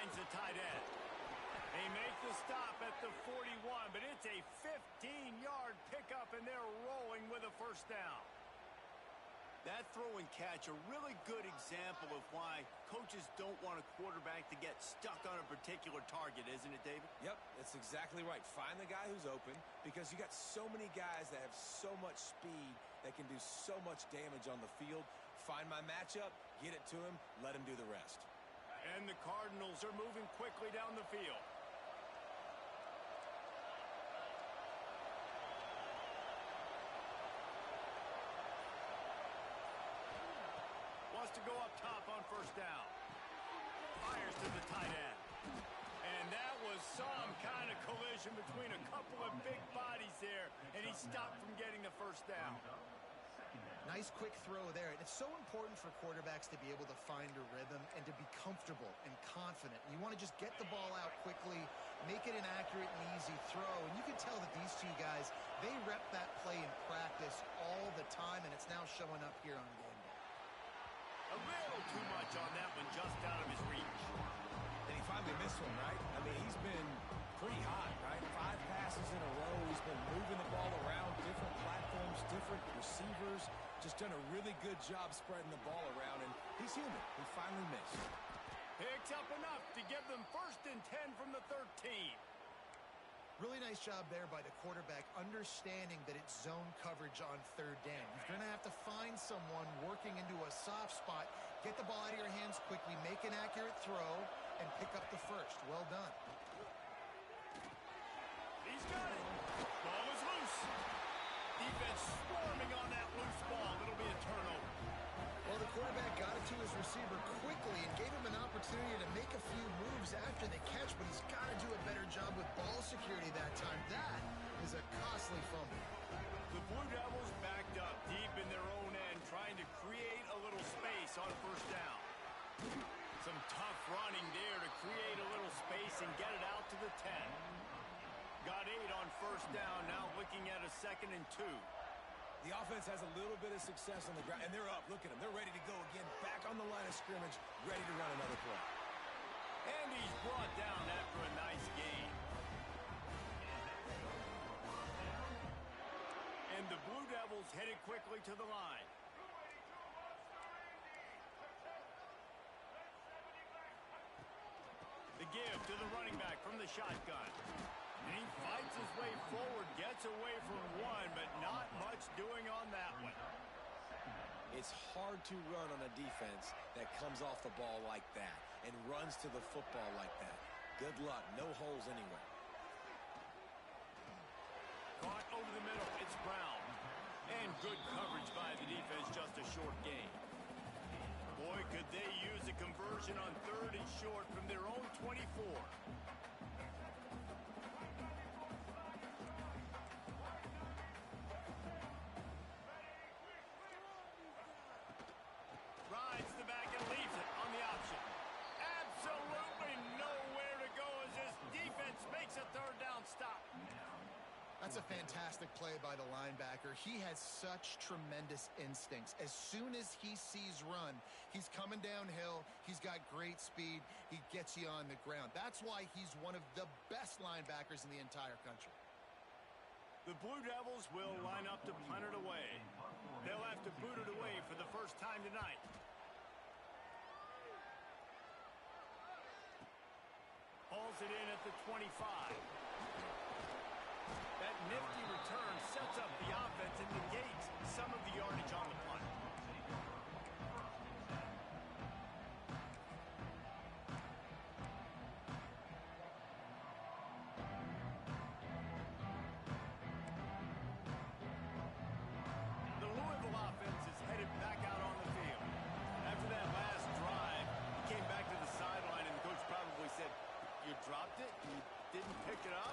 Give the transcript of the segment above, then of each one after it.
finds the tight end. They make the stop at the 41, but it's a 15-yard pickup, and they're rolling with a first down. That throw and catch, a really good example of why coaches don't want a quarterback to get stuck on a particular target, isn't it, David? Yep, that's exactly right. Find the guy who's open, because you got so many guys that have so much speed that can do so much damage on the field. Find my matchup, get it to him, let him do the rest. And the Cardinals are moving quickly down the field. Wants to go up top on first down. Fires to the tight end. And that was some kind of collision between a couple of big bodies there, and he stopped from getting the first down. Nice quick throw there. And it's so important for quarterbacks to be able to find a rhythm and to be comfortable and confident. And you want to just get the ball out quickly, make it an accurate and easy throw. And you can tell that these two guys, they rep that play in practice all the time, and it's now showing up here on game day. A little too much on that one, just out of his reach. And he finally missed one, right? I mean, he's been pretty hot, right? 5 passes in a row. He's been moving the ball around, different platforms, different receivers. Just done a really good job spreading the ball around, and he's human. He finally missed. Picks up enough to give them 1st and 10 from the 13. Really nice job there by the quarterback, understanding that it's zone coverage on 3rd down. You're going to have to find someone working into a soft spot, get the ball out of your hands quickly, make an accurate throw, and pick up the first. Well done. He's got it. Ball is loose. Defense swarming on that loose ball. It'll be a turnover. Well, the quarterback got it to his receiver quickly and gave him an opportunity to make a few moves after the catch, but he's got to do a better job with ball security that time. That is a costly fumble. The Blue Devils backed up deep in their own end, trying to create a little space on first down. Some tough running there to create a little space and get it out to the 10. Got 8 on first down, now looking at a 2nd and 2. The offense has a little bit of success on the ground, and they're up. Look at them. They're ready to go again, back on the line of scrimmage, ready to run another play. And he's brought down after a nice gain. And the Blue Devils headed quickly to the line. The give to the running back from the shotgun. And he fights his way forward, gets away from one, but not much doing on that one. It's hard to run on a defense that comes off the ball like that and runs to the football like that. Good luck. No holes anywhere. Caught over the middle. It's Brown. And good coverage by the defense, just a short gain. Boy, could they use a conversion on 3rd and short from their own 24. Rides the back and leaves it on the option. Absolutely nowhere to go as this defense makes a 3rd down stop. That's a fantastic play by the linebacker. He has such tremendous instincts. As soon as he sees run, he's coming downhill. He's got great speed. He gets you on the ground. That's why he's one of the best linebackers in the entire country. The Blue Devils will line up to punt it away. They'll have to boot it away for the first time tonight. Hauls it in at the 25. That nifty return sets up the offense and negates some of the yardage on the punt. The Louisville offense is headed back out on the field. After that last drive, he came back to the sideline and the coach probably said, "You dropped it? You didn't pick it up?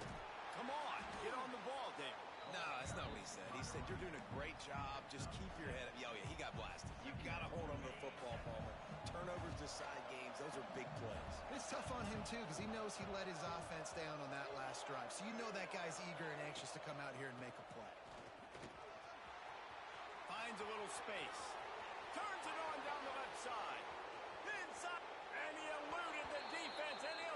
Come on, get on the ball, David." No, that's not what he said. He said, "You're doing a great job. Just keep your head up." Oh, yeah, he got blasted. You got to hold on to the football, Palmer. Turnovers decide games. Those are big plays. It's tough on him, too, because he knows he let his offense down on that last drive. So you know that guy's eager and anxious to come out here and make a play. Finds a little space. Turns it on down the left side. Inside. And he eluded the defense and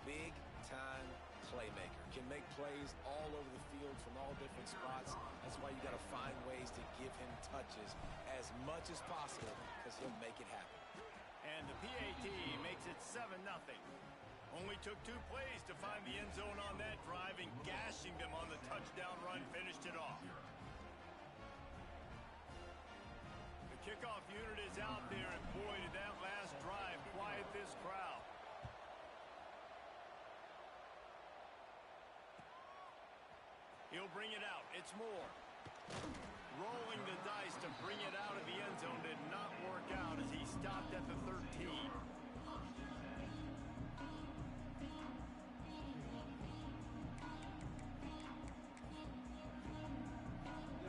big-time playmaker. Can make plays all over the field from all different spots. That's why you got to find ways to give him touches as much as possible because he'll make it happen. And the PAT makes it 7-0. Only took 2 plays to find the end zone on that drive, and gashing them on the touchdown run finished it off. The kickoff unit is out there, and boy, did that last drive quiet this crowd. He'll bring it out. It's Moore. Rolling the dice to bring it out of the end zone did not work out as he stopped at the 13.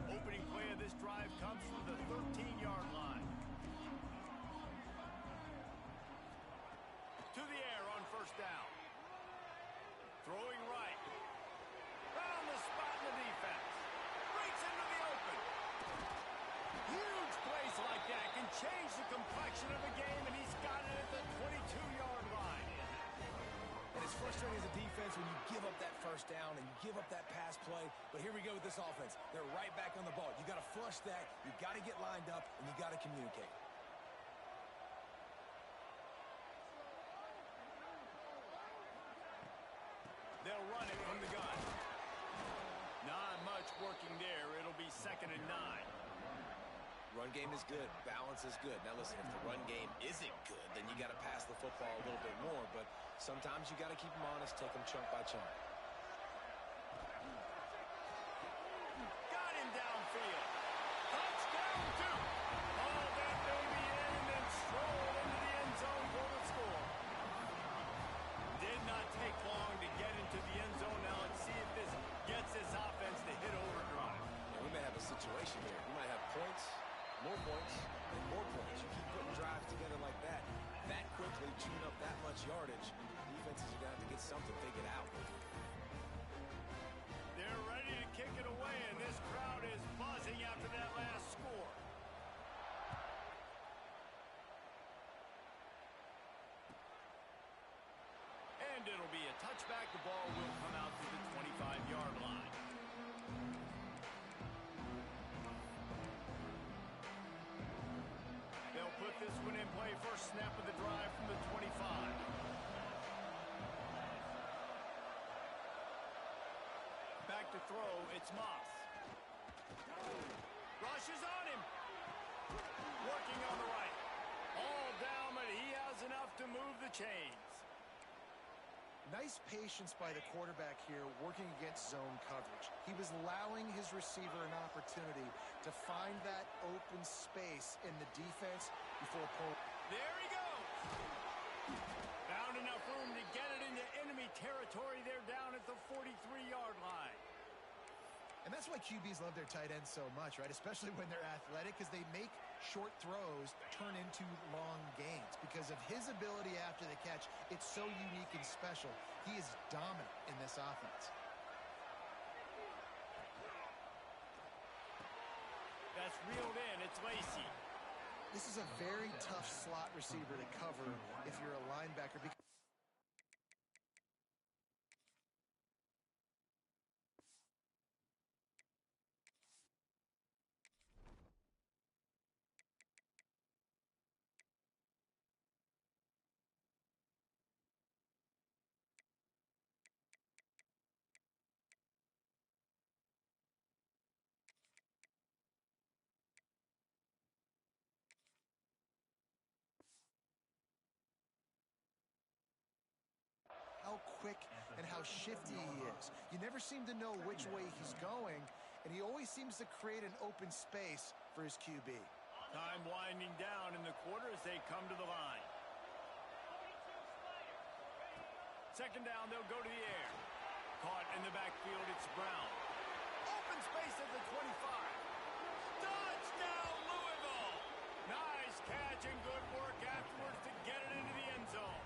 Opening play of this drive comes from the 13-yard line. To the air on first down. Throwing right. Found the spot in the defense. Breaks into the open. Huge plays like that can change the complexion of a game, and he's got it at the 22-yard line. And it's frustrating as a defense when you give up that first down and you give up that pass play. But here we go with this offense. They're right back on the ball. You got to flush that. You got to get lined up, and you got to communicate. They'll run it from the gun. Not much working there. It'll be 2nd and 9. Run game is good. Balance is good. Now listen, if the run game isn't good, then you got to pass the football a little bit more. But sometimes you got to keep them honest, take them chunk by chunk. Got him downfield. Touchdown, Duke. Haul that baby in and then stroll into the end zone for the score. Did not take long to get into the end zone. Now let's see if this gets this offense to hit overdrive. Yeah, we may have a situation here. We might have points, more points, and more points. You keep putting drives together like that quickly, tune up that much yardage, defenses are going to have to get something figured out. They're ready to kick it away, and this crowd is buzzing after that last score. And it'll be a touchback. The ball will come out to the 25-yard line. They'll put this one in play. First snap of the drive from the 25. Back to throw, it's Moss. Rushes on him. Working on the right. All down, but he has enough to move the chains. Nice patience by the quarterback here working against zone coverage. He was allowing his receiver an opportunity to find that open space in the defense before pulling. There he goes. Found enough room to get it into enemy territory. They're down at the 43-yard line. And that's why QBs love their tight ends so much, right? Especially when they're athletic, because they make short throws turn into long gains. Because of his ability after the catch, it's so unique and special. He is dominant in this offense. That's reeled in. It's Lacey. This is a very tough slot receiver to cover if you're a linebacker. How quick and how shifty he is. You never seem to know which way he's going, and he always seems to create an open space for his QB. Time winding down in the quarter as they come to the line. Second down, they'll go to the air. Caught in the backfield, it's Brown. Open space at the 25. Touchdown, Louisville! Nice catch and good work afterwards to get it into the end zone.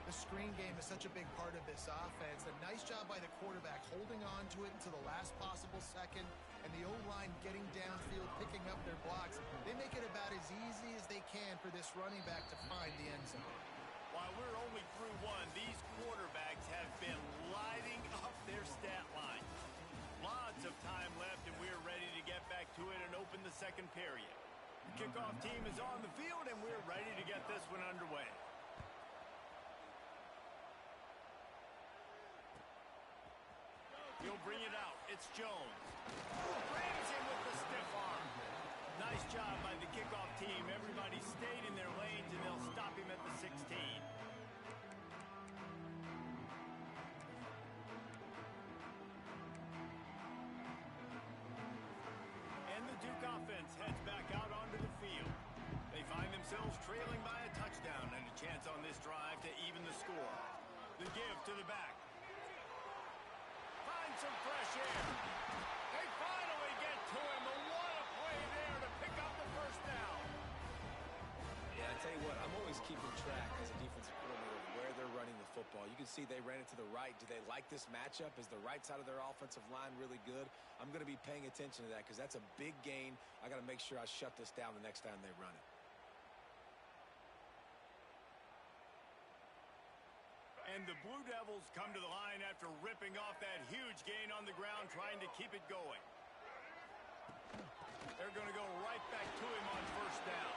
The screen game is such a big part of this offense. A nice job by the quarterback holding on to it until the last possible second, and the O-line getting downfield, picking up their blocks. They make it about as easy as they can for this running back to find the end zone. While we're only through one, these quarterbacks have been lighting up their stat line. Lots of time left, and we're ready to get back to it and open the second period. The kickoff team is on the field, and we're ready to get this one underway. He'll bring it out. It's Jones. Rams him with the stiff arm. Nice job by the kickoff team. Everybody stayed in their lanes, and they'll stop him at the 16. And the Duke offense heads back out onto the field. They find themselves trailing by a touchdown and a chance on this drive to even the score. The give to the back. Some fresh air. They finally get to him, but what a play there to pick up the first down. Yeah, I tell you what, I'm always keeping track as a defensive coordinator of where they're running the football. You can see they ran it to the right. Do they like this matchup? Is the right side of their offensive line really good? I'm going to be paying attention to that because that's a big gain. I got to make sure I shut this down the next time they run it. And the Blue Devils come to the line after ripping off that huge gain on the ground, trying to keep it going. They're going to go right back to him on first down.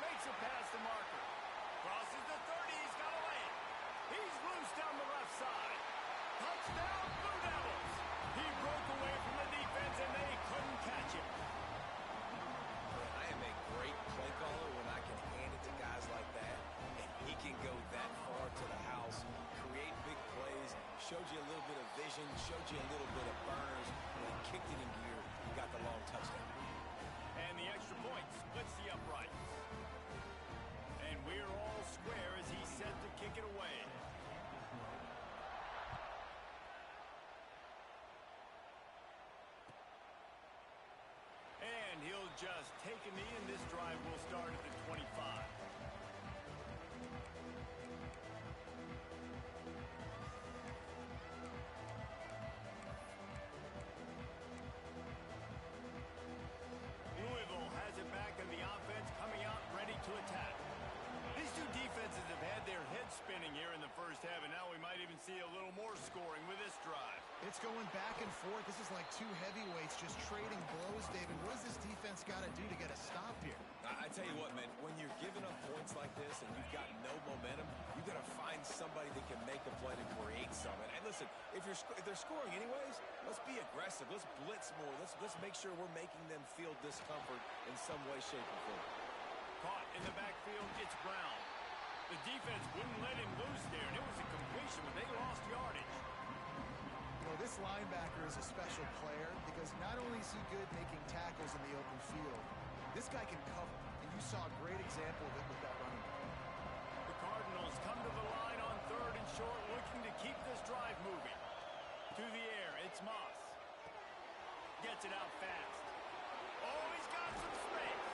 Makes a pass to Marker. Crosses the 30. He's got a lane. He's loose down the left side. Touchdown, Blue Devils. He broke away from the defense, and they couldn't catch him. I am a great play caller when I can hand it to guys like that. And he can go that far to the house, create big plays, showed you a little bit of vision, showed you a little bit of burners. When he kicked it in gear, he got the long touchdown. And the extra point splits the uprights. And we're all square as he's set to kick it away. And he'll just take a knee, and this drive will start at the 25. Louisville has it back, and the offense coming out ready to attack. These two defenses have had their heads spinning here in the first half, and now we might even see a little more scoring with this drive. It's going back and forth. This is like two heavyweights just trading blows, David. What does this defense got to do to get a stop here? I tell you what, man, when you're giving up points like this and you've got no momentum, you've got to find somebody that can make a play to create something. And listen, if they're scoring anyways, let's be aggressive. Let's blitz more. Let's make sure we're making them feel discomfort in some way, shape, or form. Caught in the backfield, it's Brown. The defense wouldn't let him loose there, and it was a completion, but they lost yardage. You know, this linebacker is a special player because not only is he good making tackles in the open field, this guy can cover, and you saw a great example of it with that running back. The Cardinals come to the line on 3rd and short, looking to keep this drive moving. To the air, it's Moss. Gets it out fast. Oh, he's got some space.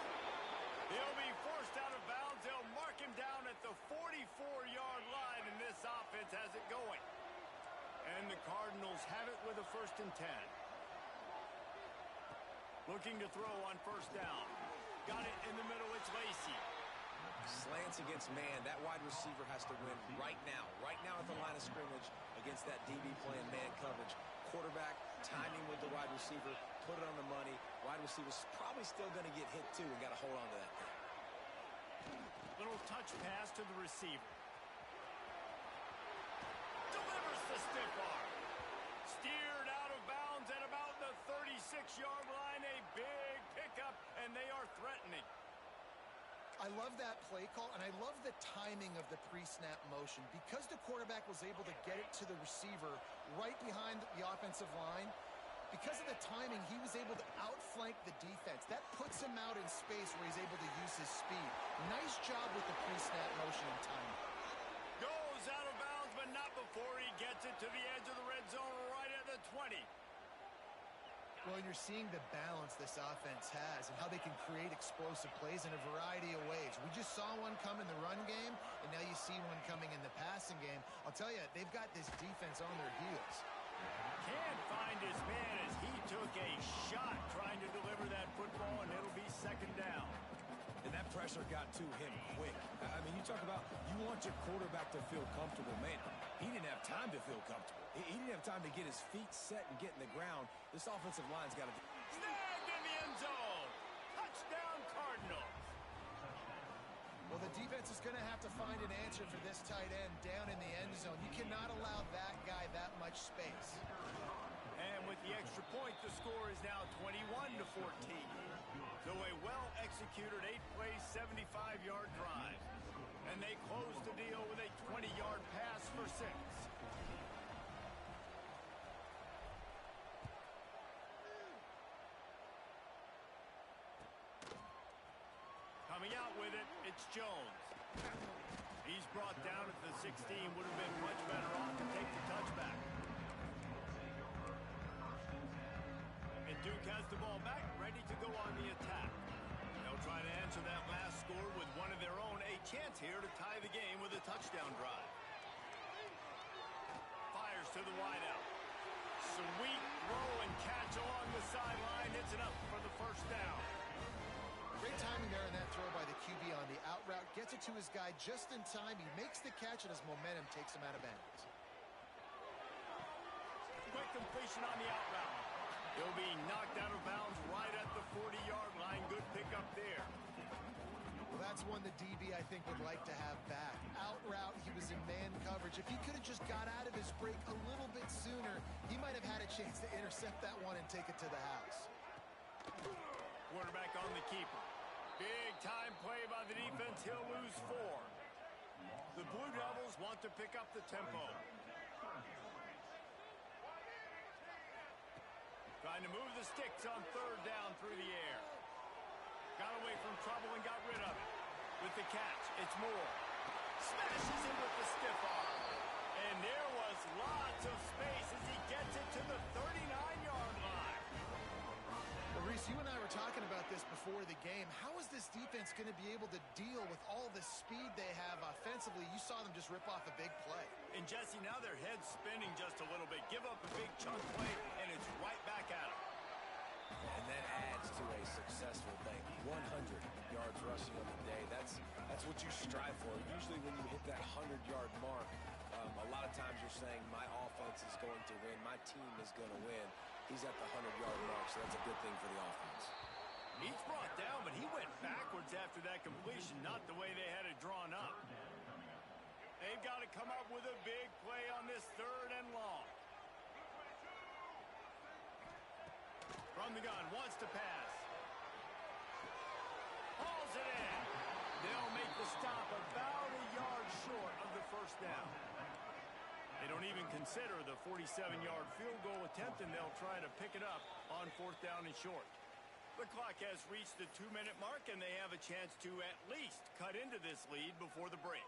He'll be forced out of bounds. They'll mark him down at the 44-yard line, and this offense has it going. And the Cardinals have it with a 1st and 10. Looking to throw on first down. Got it in the middle. It's Lacey. Slants against man. That wide receiver has to win right now at the line of scrimmage against that DB playing man coverage. Quarterback, timing with the wide receiver, put it on the money. Wide receiver's probably still going to get hit too and got to hold on to that thing. Little touch pass to the receiver. Delivers the stiff arm. Steered out of bounds at about the 36-yard line. A big pickup, and they are threatening. I love that play call, and I love the timing of the pre-snap motion. Because the quarterback was able to get it to the receiver right behind the offensive line, because of the timing, he was able to outflank the defense. That puts him out in space where he's able to use his speed. Nice job with the pre-snap motion and timing. Goes out of bounds, but not before he gets it to the edge of the red zone right at the 20. Well, and you're seeing the balance this offense has and how they can create explosive plays in a variety of ways. We just saw one come in the run game, and now you see one coming in the passing game. I'll tell you, they've got this defense on their heels. Can't find his man as he took a shot trying to deliver that football, and it'll be 2nd down. And that pressure pressure got to him quick. I mean, you talk about you want your quarterback to feel comfortable. Man, he didn't have time to feel comfortable. He didn't have time to get his feet set and get in the ground. This offensive line's got to be... Snagged in the end zone. Touchdown, Cardinals. Well, the defense is going to have to find an answer for this tight end down in the end zone. You cannot allow that guy that much space. And with the extra point, the score is now 21-14. So a well-executed 8-play, 75-yard drive. And they close the deal with a 20-yard pass for 6. Coming out with it, it's Jones. He's brought down at the 16. Would have been much better off to take the touchback. And Duke has the ball back, ready to go on the attack. They'll try to answer that last score with one of their own. A chance here to tie the game with a touchdown drive. Fires to the wideout. Sweet throw and catch along the sideline. It's enough for the first down. Great timing there in that throw by the QB on the out route. Gets it to his guy just in time. He makes the catch, and his momentum takes him out of bounds. Quick completion on the out route. He'll be knocked out of bounds right at the 40-yard line. Good pickup there. Well, that's one the DB, I think, would like to have back. Out route, he was in man coverage. If he could have just got out of his break a little bit sooner, he might have had a chance to intercept that one and take it to the house. Quarterback on the keeper. Big time play by the defense. He'll lose 4. The Blue Devils want to pick up the tempo. Trying to move the sticks on 3rd down through the air. Got away from trouble and got rid of it. With the catch, it's Moore. Smashes it with the stiff arm. And there was lots of space as he gets it to the 39-yard line. Well, Reese, you and I were talking about this before the game. How is this defense going to be able to deal with all the speed they have offensively? You saw them just rip off a big play. And Jesse, now their head's spinning just a little bit. Give up a big chunk play, and it's right back at them. And that adds to a successful thing. 100 yards rushing on the day. That's what you strive for. Usually when you hit that 100-yard mark, a lot of times you're saying, my offense is going to win. My team is going to win. He's at the 100-yard mark, so that's a good thing for the offense. He's brought down, but he went backwards after that completion, not the way they had it drawn up. They've got to come up with a big play on this 3rd and long. From the gun, wants to pass. Hauls it in. They'll make the stop about a yard short of the first down. They don't even consider the 47-yard field goal attempt, and they'll try to pick it up on 4th down and short. The clock has reached the 2-minute mark, and they have a chance to at least cut into this lead before the break.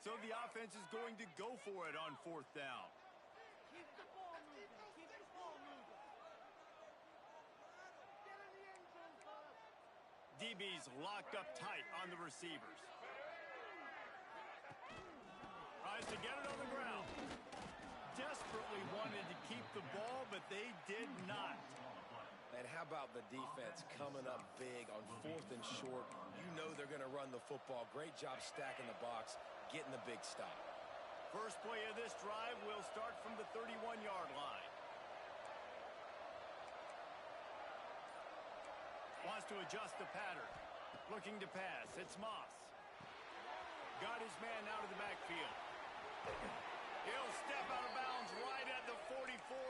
So the offense is going to go for it on 4th down. Keep the ball moving. Keep the ball moving. Get in the end zone first. DB's locked up tight on the receivers. Tries to get it on the ground. Desperately wanted to keep the ball, but they did not. And how about the defense coming up big on 4th and short? You know they're going to run the football. Great job stacking the box, getting the big stop. First play of this drive will start from the 31-yard line. Wants to adjust the pattern. Looking to pass. It's Moss. Got his man out of the backfield. He'll step out of bounds right at the 44.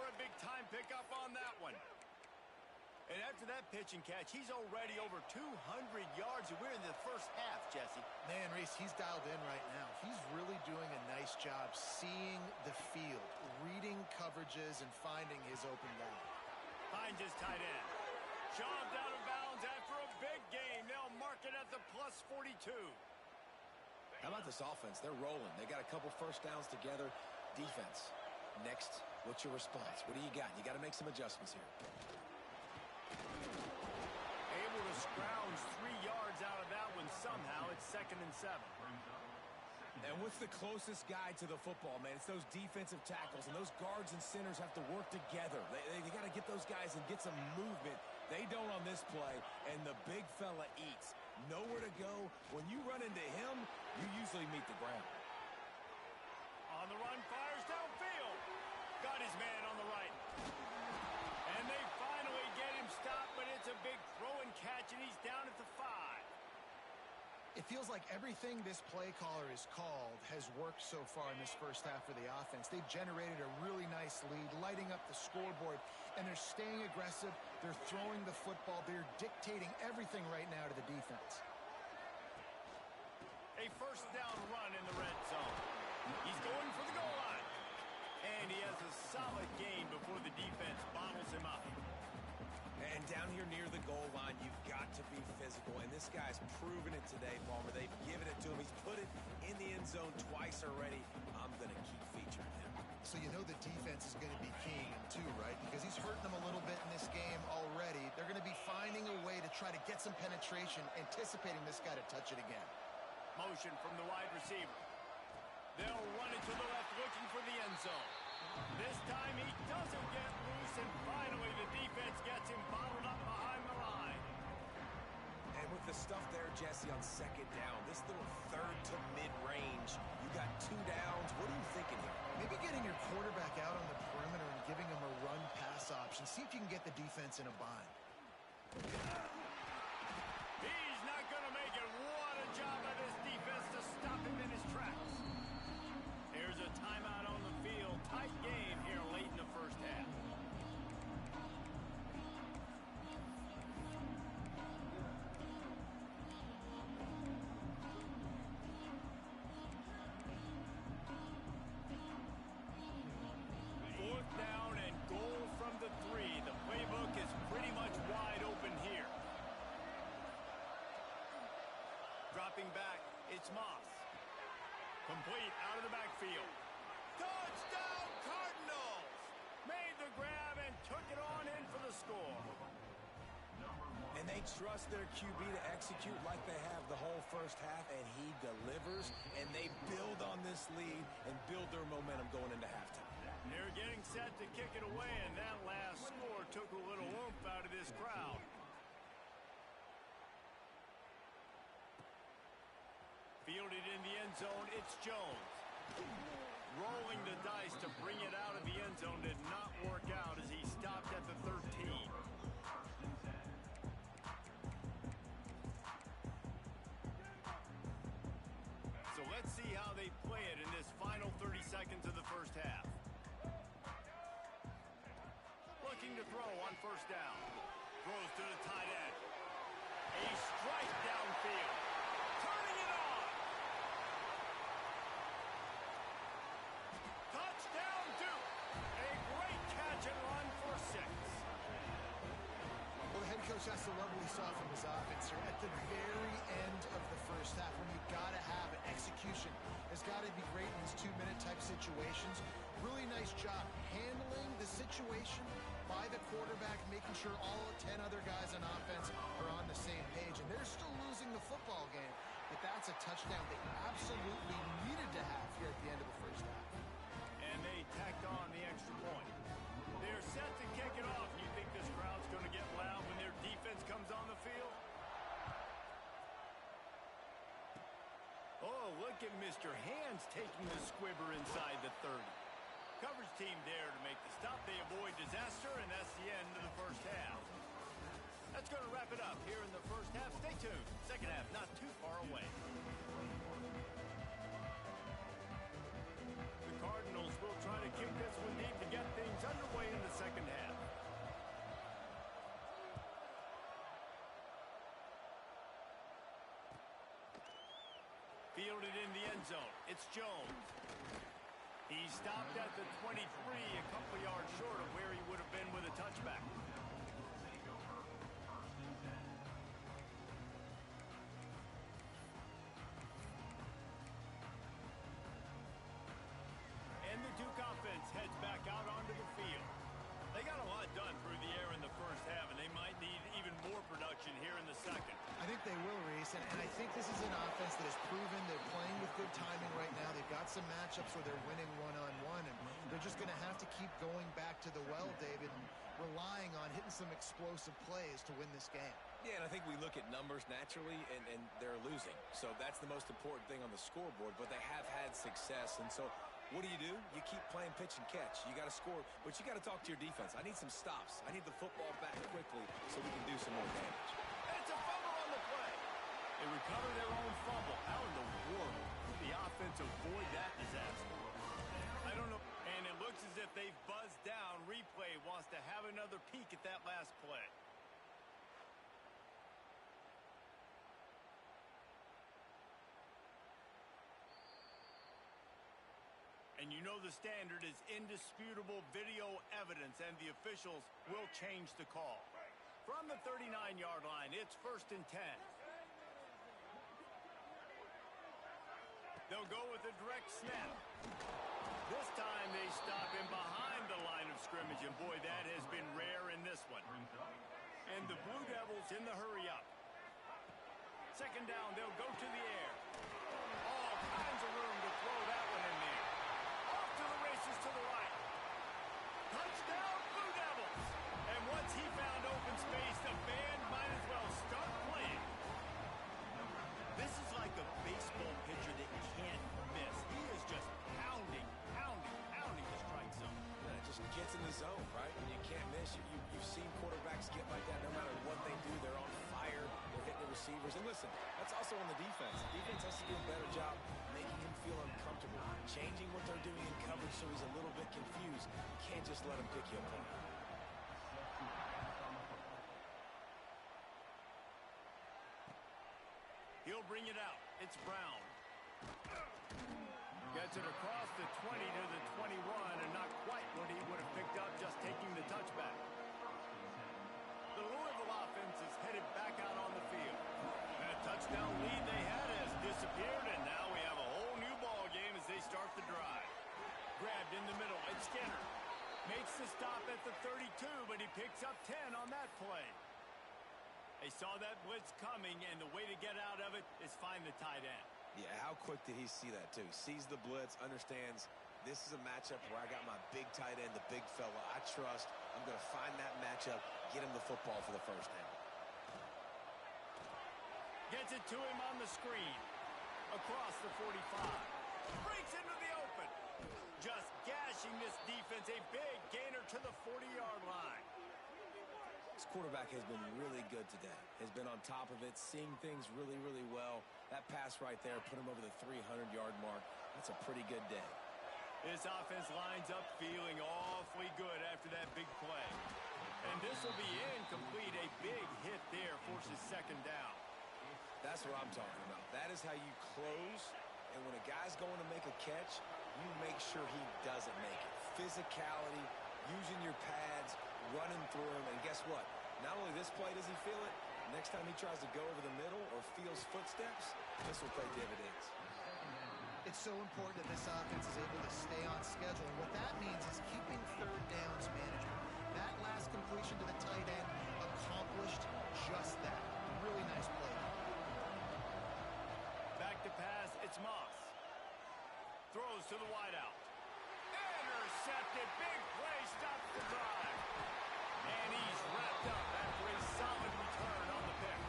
A big-time pickup on that one. And after that pitch and catch, he's already over 200 yards. And we're in the first half, Jesse. Man, Reese, he's dialed in right now. He's really doing a nice job seeing the field, reading coverages, and finding his open guy. Finds his tight end. Shoved out of bounds after a big gain. They'll mark it at the plus 42. How about this offense? They're rolling. They got a couple first downs together. Defense. Next, what's your response? What do you got? You got to make some adjustments here. Able to scrounge 3 yards out of that one somehow. It's 2nd and 7. And what's the closest guy to the football, man? It's those defensive tackles, and those guards and centers have to work together. They got to get those guys and get some movement. They don't on this play, and the big fella eats. Nowhere to go. When you run into him, you usually meet the ground. On the run, fires downfield. Got his man on the right. And they finally get him stopped, but it's a big throw and catch, and he's down at the 5. It feels like everything this play caller has called has worked so far in this first half for the offense. They've generated a really nice lead, lighting up the scoreboard, and they're staying aggressive. They're throwing the football. They're dictating everything right now to the defense. A first down run in the red zone. He's going for the goal line. And he has a solid gain before the defense bottles him up. And down here near the goal line, you've got to be physical. And this guy's proven it today, Palmer. They've given it to him. He's put it in the end zone twice already. I'm going to keep featuring him. So you know the defense is going to be keying him too, right? Because he's hurting them a little bit in this game already. They're going to be finding a way to try to get some penetration, anticipating this guy to touch it again. Motion from the wide receiver. They'll run it to the left, looking for the end zone. This time he doesn't get loose, and finally the defense gets him bottled up behind the line. And with the stuff there, Jesse, on second down, this little third to mid-range, you got 2 downs. What are you thinking here? Maybe getting your quarterback out on the perimeter and giving him a run-pass option. See if you can get the defense in a bind. He's not going to make it. What a job by this defense to stop him in his tracks. There's a timeout on the field. Tight game here late in the first half. Fourth down and goal from the 3. The playbook is pretty much wide open here. Dropping back, it's Moss. Complete out of the backfield. Touchdown Cardinals! Made the grab and took it on in for the score. And they trust their QB to execute like they have the whole first half, and he delivers, and they build on this lead and build their momentum going into halftime. They're getting set to kick it away, and that last score took a little oomph out of this crowd. Fielded in the end zone, it's Jones. Rolling the dice to bring it out of the end zone did not work out as he stopped at the 13. So let's see how they play it in this final 30 seconds of the first half. Looking to throw on first down. Throws to the tight end. A strike downfield. Turning it on. Touchdown Duke. A great catch and run for 6. Well, the head coach has to love what he saw from his offense here at the very end of the first half, when you've got to have it. Execution has got to be great in these 2-minute type situations. Really nice job handling the situation by the quarterback, making sure all 10 other guys on offense are on the same page. And they're still losing the football game, but that's a touchdown they absolutely needed to have here at the end of the first half. And they tacked on the extra point. They're set to kick it off. You think this crowd's going to get loud when their defense comes on the field? Oh, look at Mr. Hands taking the squibber inside the 30. Coverage team there to make the stop. They avoid disaster, and that's the end of the first half. That's going to wrap it up here in the first half. Stay tuned. Second half not too far away. The Cardinals will try to kick this one deep to get things underway in the second half. Fielded in the end zone. It's Jones. He stopped at the 23, a couple yards short of where he would have been with a touchback. And the Duke offense heads back out onto the field. They got a lot done through the air in the first half, and they might need even more production here in the second. I think they will, Reese, and I think this is an offense that has proven they're playing with good timing right now. They've got some matchups where they're winning one-on-one, and they're just going to have to keep going back to the well, David, and relying on hitting some explosive plays to win this game. Yeah, and I think we look at numbers naturally, and they're losing. So that's the most important thing on the scoreboard, but they have had success. And so what do? You keep playing pitch and catch. You got to score, but you got to talk to your defense. I need some stops. I need the football back quickly so we can do some more damage. And it's a fumble on the play. They recover their own fumble. How in the world did the offense avoid that disaster? I don't know. And it looks as if they've buzzed down. Replay wants to have another peek at that last play. And you know the standard is indisputable video evidence, and the officials will change the call. From the 39-yard line, it's 1st and 10. They'll go with a direct snap. This time they stop him behind the line of scrimmage, and boy, that has been rare in this one. And the Blue Devils in the hurry-up. 2nd down, they'll go to the air. All kinds of room to throw that one in there. Off to the races to the right. Touchdown, Blue Devils! And once he found open space, the band might as well start playing. This is like a baseball pitcher that can't miss. He is just pounding the strike zone. It just gets in the zone, right? And you can't miss. You've seen quarterbacks get like that no matter what they do. They're on fire. They're hitting the receivers. And listen, that's also on the defense. The defense has to do a better job making him feel uncomfortable, changing what they're doing in coverage so he's a little bit confused. You can't just let him pick you apart. He'll bring it out. It's Brown. Gets it across the 20 to the 21, and not quite what he would have picked up just taking the touchback. The Louisville offense is headed back out on the field. That touchdown lead they had has disappeared, and now we have a whole new ball game as they start the drive. Grabbed in the middle, it's Skinner. Makes the stop at the 32, but he picks up 10 on that play. They saw that blitz coming, and the way to get out of it is find the tight end. Yeah, how quick did he see that, too? Sees the blitz, understands this is a matchup where I got my big tight end, the big fella I trust. I'm going to find that matchup, get him the football for the first down. Gets it to him on the screen. Across the 45. Breaks into the open. Just gashing this defense. A big gainer to the 40-yard line. This quarterback has been really good today. Has been on top of it, seeing things really, really well. That pass right there put him over the 300-yard mark. That's a pretty good day. This offense lines up feeling awfully good after that big play. And this will be incomplete. A big hit there forces 2nd down. That's what I'm talking about. That is how you close. And when a guy's going to make a catch, you make sure he doesn't make it. Physicality, using your pads, running through him, and guess what? Not only this play does he feel it, next time he tries to go over the middle or feels footsteps, this will pay dividends. It's so important that this offense is able to stay on schedule, and what that means is keeping 3rd downs management. That last completion to the tight end accomplished just that. Really nice play. Back to pass, it's Moss. Throws to the wideout. Intercepted, big play, stops the drive. And he's wrapped up after a solid return on the pick.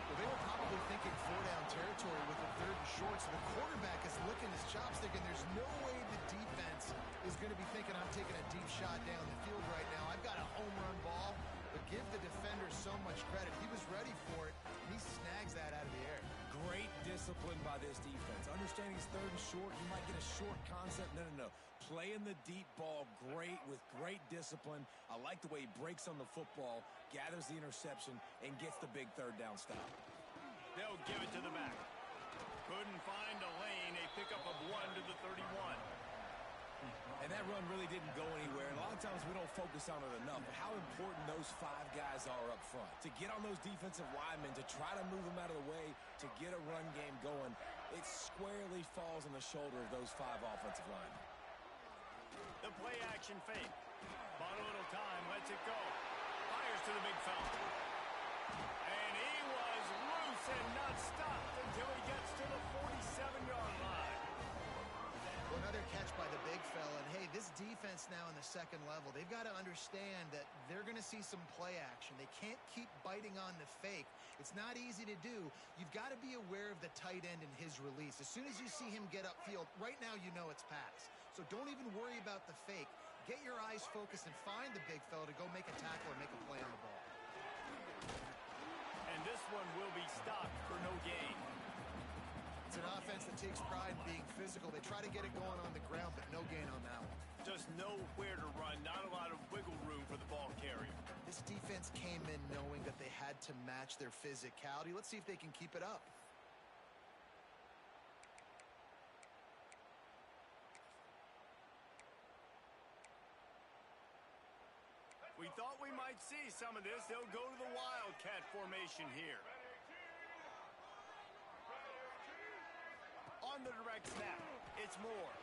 Well, they were probably thinking 4-down territory with the 3rd and short, so the quarterback is licking his chops thinking there's no way the defense is going to be thinking I'm taking a deep shot down the field right now. I've got a home run ball, but give the defender so much credit. He was ready for it, and he snags that out of the air. Great discipline by this defense. Understanding he's 3rd and short, he might get a short concept. No. Playing the deep ball great with great discipline. I like the way he breaks on the football, gathers the interception, and gets the big 3rd down stop. They'll give it to the back. Couldn't find a lane. A pickup of 1 to the 31. And that run really didn't go anywhere. And a lot of times we don't focus on it enough. But how important those 5 guys are up front. To get on those defensive linemen, to try to move them out of the way, to get a run game going, it squarely falls on the shoulder of those 5 offensive linemen. The play action fake. Bought a little time, lets it go. Fires to the big fella. And he was loose and not stopped until he gets to the 47-yard line. Well, another catch by the big fella. And, hey, this defense now in the second level, they've got to understand that they're going to see some play action. They can't keep biting on the fake. It's not easy to do. You've got to be aware of the tight end and his release. As soon as you see him get upfield, right now you know it's pass. So don't even worry about the fake. Get your eyes focused and find the big fella to go make a tackle or make a play on the ball. And this one will be stopped for no gain. It's an offense that takes pride in being physical. They try to get it going on the ground, but no gain on that one. Just nowhere to run, not a lot of wiggle room for the ball carrier. This defense came in knowing that they had to match their physicality. Let's see if they can keep it up. We thought we might see some of this. They'll go to the Wildcat formation here. On the direct snap, it's Moore.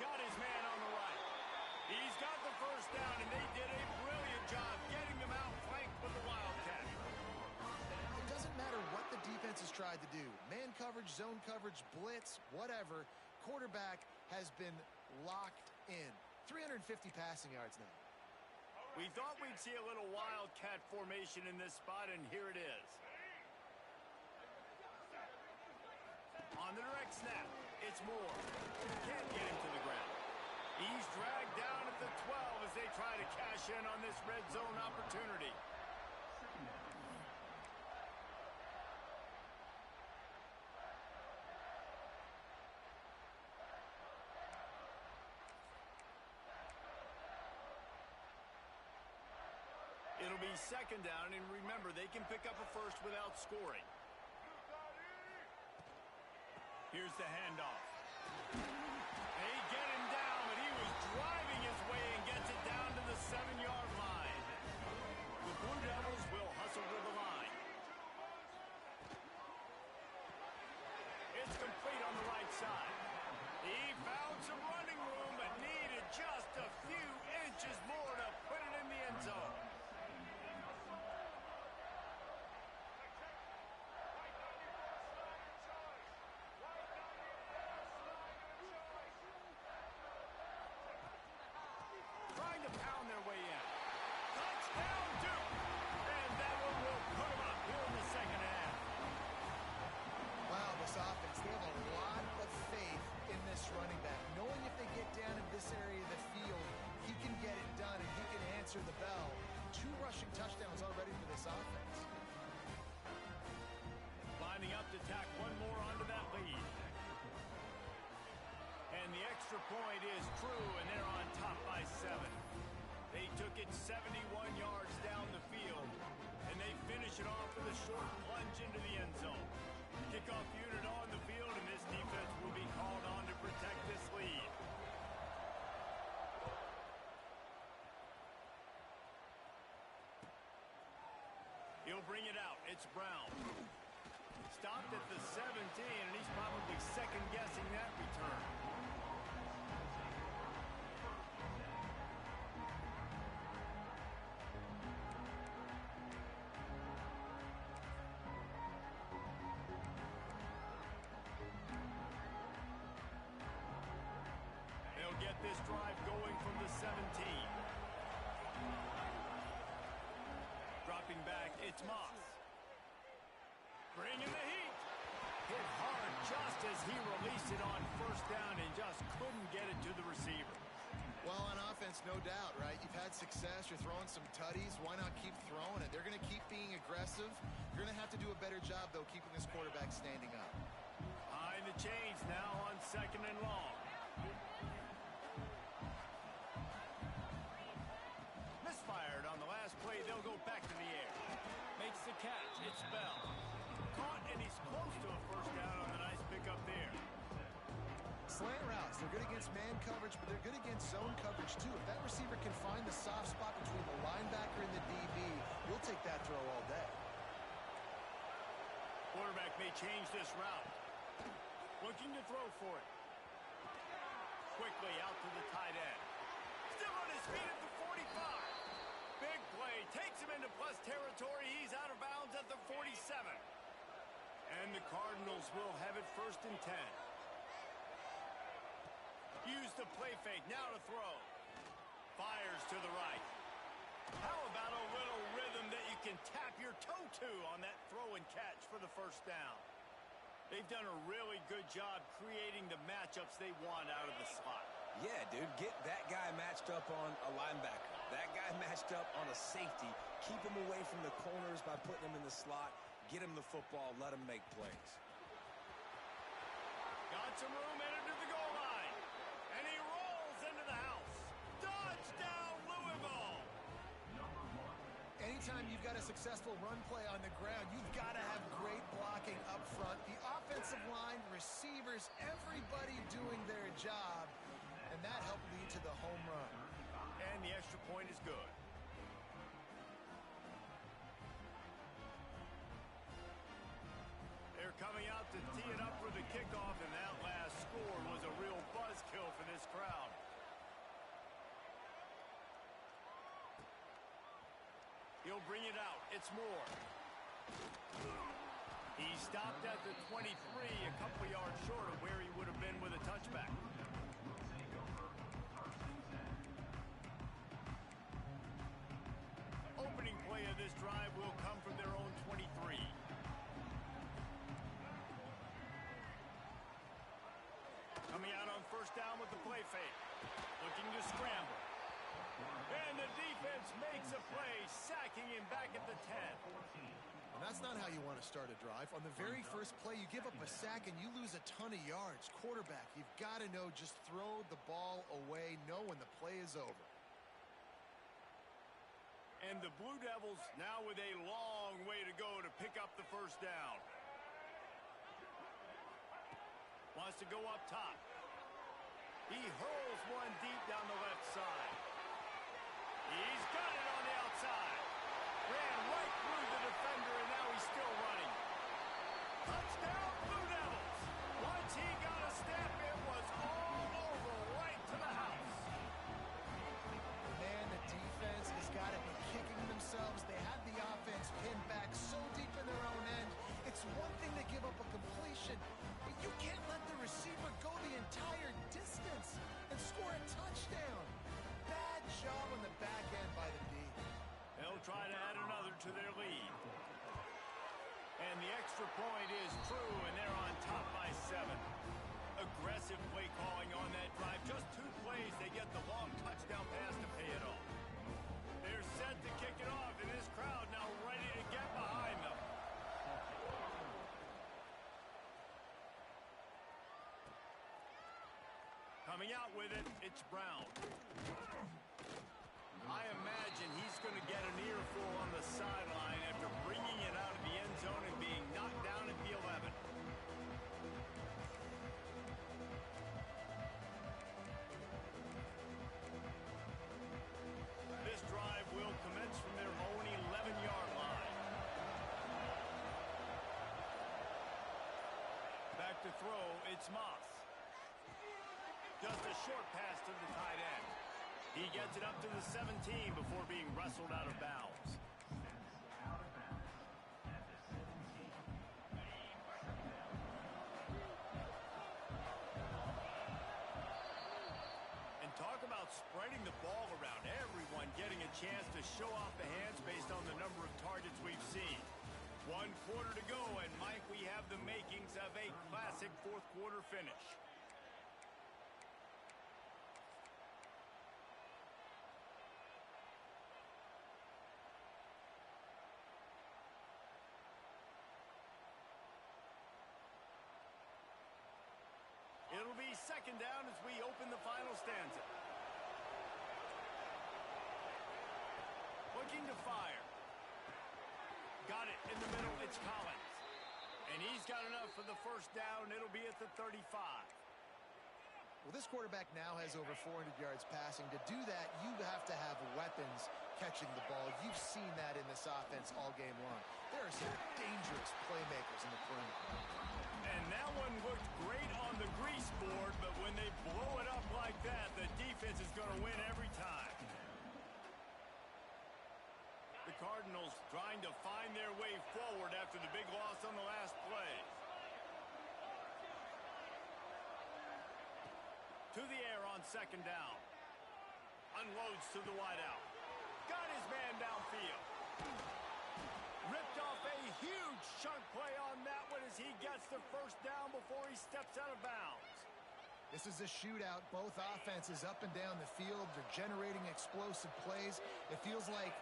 Got his man on the right. He's got the first down, and they did a brilliant job getting them out flanked with the Wildcat. It doesn't matter what the defense has tried to do. Man coverage, zone coverage, blitz, whatever. Quarterback has been locked in. 350 passing yards now. We thought we'd see a little Wildcat formation in this spot, and here it is. On the direct snap, it's Moore. Can't get him to the ground. He's dragged down at the 12 as they try to cash in on this red zone opportunity. It'll be second down, and remember, they can pick up a first without scoring. Here's the handoff. They get him down, but he was driving his way and gets it down to the 7-yard line. The Blue Devils will hustle to the line. It's complete on the right side. He found some running room, but needed just a few inches more to put it in the end zone. Trying to pound their way in. Touchdown, Duke! And that one will put them up here in the second half. Wow, this offense, they have a lot of faith in this running back. Knowing if they get down in this area of the field, he can get it done and he can answer the bell. 2 rushing touchdowns already for this offense. Lining up to tack one more onto that lead. And the extra point is true, and they're on top by 7. They took it 71 yards down the field, and they finish it off with a short plunge into the end zone. Kickoff unit on the field, and this defense will be called on to protect this lead. He'll bring it out. It's Brown. Stopped at the 17, and he's probably second-guessing that return. They'll get this drive going from the 17. Dropping back, it's Moss. Bringing the heat. Hit hard just as he released it on first down and just couldn't get it to the receiver. Well, on offense, no doubt, right? You've had success. You're throwing some tutties. Why not keep throwing it? They're going to keep being aggressive. You're going to have to do a better job, though, keeping this quarterback standing up. Behind the chains now on second and long. Misfired on the last play. They'll go back to the air. Makes the catch. It's Bell. Caught, and he's close to a first down on the nice pickup there. Slant routes, they're good against man coverage, but they're good against zone coverage, too. If that receiver can find the soft spot between the linebacker and the DB, you'll take that throw all day. Quarterback may change this route. Looking to throw for it. Quickly out to the tight end. Still on his feet at the 45. Big play. Takes him into plus territory. He's out of bounds at the 47. And the Cardinals will have it 1st and 10. Use the play fake. Now to throw. Fires to the right. How about a little rhythm that you can tap your toe to on that throw and catch for the 1st down? They've done a really good job creating the matchups they want out of the slot. Yeah, dude, get that guy matched up on a linebacker. That guy matched up on a safety. Keep him away from the corners by putting him in the slot. Get him the football. Let him make plays. Got some room headed to the goal line. And he rolls into the house. Touchdown, Louisville! Anytime you've got a successful run play on the ground, you've got to have great blocking up front. The offensive line, receivers, everybody doing their job. And that helped lead to the home run. And the extra point is good. They're coming out to tee it up for the kickoff, and that last score was a real buzzkill for this crowd. He'll bring it out. It's Moore. He stopped at the 23, a couple yards short of where he would have been with a touchback. Opening play of this drive will come from their own 23. Coming out on 1st down with the play fake. Looking to scramble. And the defense makes a play, sacking him back at the 10. And that's not how you want to start a drive. On the very first play, you give up a sack and you lose a ton of yards. Quarterback, you've got to know, just throw the ball away, know when the play is over. And the Blue Devils now with a long way to go to pick up the 1st down. Wants to go up top. He hurls one deep down the left side. He's got it on the outside. Ran right through the defender, and now he's still running. Touchdown, Blue Devils. Once he got a step, it was all over, right to the house. Man, the defense has got to be kicking themselves. They had the offense pinned back so deep in their own end. It's one thing to give up a completion, but you can't let the receiver go the entire distance and score a touchdown. Bad job on the back end by the D. They'll try to add another to their lead. And the extra point is true, and they're on top by 7. Aggressive play calling on that drive. Just 2 plays, they get the long touchdown pass to pay it off. They're set to kick it off, and this crowd now ready to get behind them. Coming out with it, it's Brown. I imagine he's going to get an earful on the sideline after bringing it out of the end zone and being knocked down at the 11. This drive will commence from their own 11-yard line. Back to throw, it's Moss. Just a short pass to the tight end. He gets it up to the 17 before being wrestled out of bounds. And talk about spreading the ball around. Everyone getting a chance to show off the hands based on the number of targets we've seen. 1 quarter to go, and Mike, we have the makings of a classic 4th quarter finish. It'll be 2nd down as we open the final stanza. Looking to fire. Got it in the middle. It's Collins. And he's got enough for the 1st down. It'll be at the 35. Well, this quarterback now has over 400 yards passing. To do that, you have to have weapons catching the ball. You've seen that in this offense all game long. There are some dangerous playmakers in the perimeter. And that one looked great on the grease board, but when they blow it up like that, the defense is going to win every time. Cardinals trying to find their way forward after the big loss on the last play. To the air on second down. Unloads to the wideout. Got his man downfield. Ripped off a huge chunk play on that one as he gets the first down before he steps out of bounds. This is a shootout. Both offenses up and down the field. They're generating explosive plays. It feels like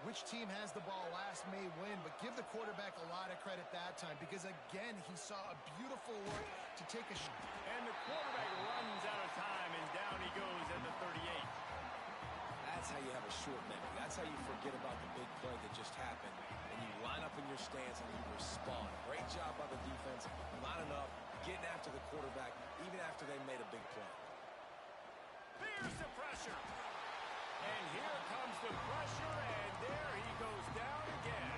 which team has the ball last may win, but give the quarterback a lot of credit that time because, again, he saw a beautiful look to take a shot. And the quarterback runs out of time, and down he goes at the 38. That's how you have a short memory. That's how you forget about the big play that just happened, and you line up in your stance and you respond. Great job by the defense, lining up, getting after the quarterback, even after they made a big play. Here's the pressure. And here comes the pressure, and there he goes down again.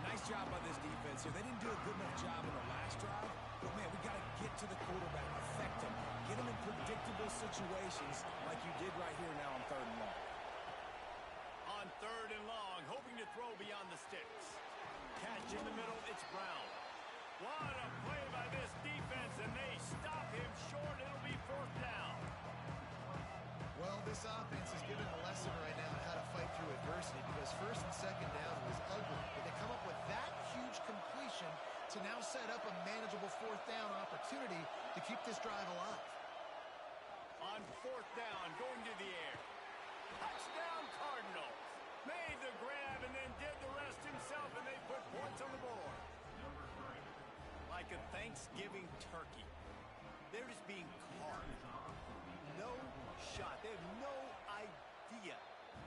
Nice job by this defense here. They didn't do a good enough job in the last drive, but, man, we got to get to the quarterback, affect him, get him in predictable situations like you did right here now on 3rd and long. On 3rd and long, hoping to throw beyond the sticks. Catch in the middle, it's Brown. What a play by this defense, and they stop him short. It'll be 4th down. Well, this offense is given a lesson right now on how to fight through adversity because 1st and 2nd down was ugly. But they come up with that huge completion to now set up a manageable 4th down opportunity to keep this drive alive. On 4th down, going to the air. Touchdown Cardinals. Made the grab and then did the rest himself, and they put points on the board. Like a Thanksgiving turkey, they're just being carved. No shot. They have no idea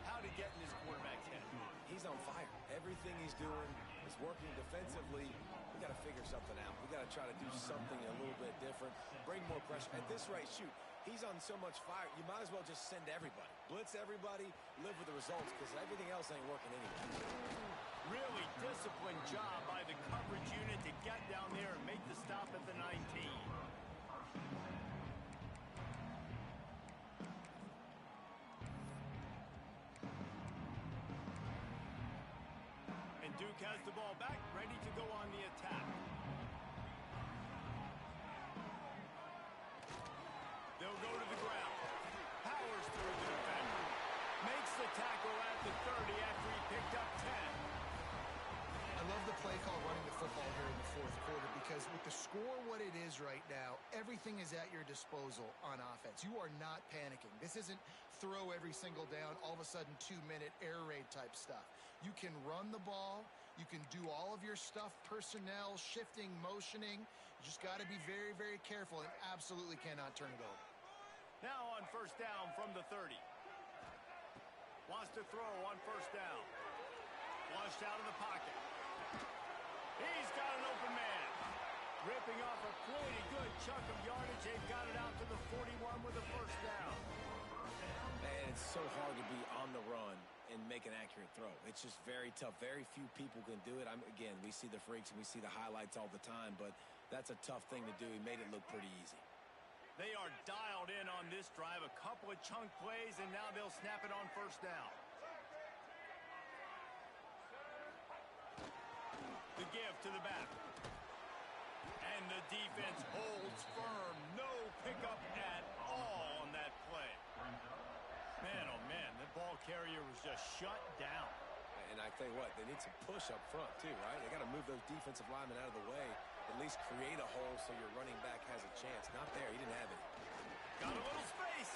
how to get in his quarterback's head. He's on fire. Everything he's doing is working defensively. We got to figure something out. We got to try to do something a little bit different. Bring more pressure. At this rate, shoot, he's on so much fire, you might as well just send everybody. Blitz everybody, live with the results, because everything else ain't working anyway. Really disciplined job by the coverage unit to get down there and make the stop at the 19. And Duke has the ball back, ready to go on the attack. They'll go to the ground. Powers through the defender. Makes the tackle at the 30 after he picked up 10. I love the play call running the football here in the 4th quarter because with the score what it is right now, everything is at your disposal on offense. You are not panicking. This isn't throw every single down, all of a sudden 2-minute air raid type stuff. You can run the ball. You can do all of your stuff, personnel, shifting, motioning. You just got to be very, very careful and absolutely cannot turn it over. Now on 1st down from the 30. Wants to throw on 1st down. Flushed out of the pocket. He's got an open man. Ripping off a pretty good chunk of yardage. They've got it out to the 41 with a 1st down. Man, it's so hard to be on the run and make an accurate throw. It's just very tough. Very few people can do it. Again, we see the freaks and we see the highlights all the time, but that's a tough thing to do. He made it look pretty easy. They are dialed in on this drive. A couple of chunk plays, and now they'll snap it on 1st down. The give to the back. And the defense holds firm. No pickup at all on that play. Man, oh man, the ball carrier was just shut down. And I tell you what, they need some push up front too, right? They got to move those defensive linemen out of the way, at least create a hole so your running back has a chance. Not there. He didn't have it. Got a little space.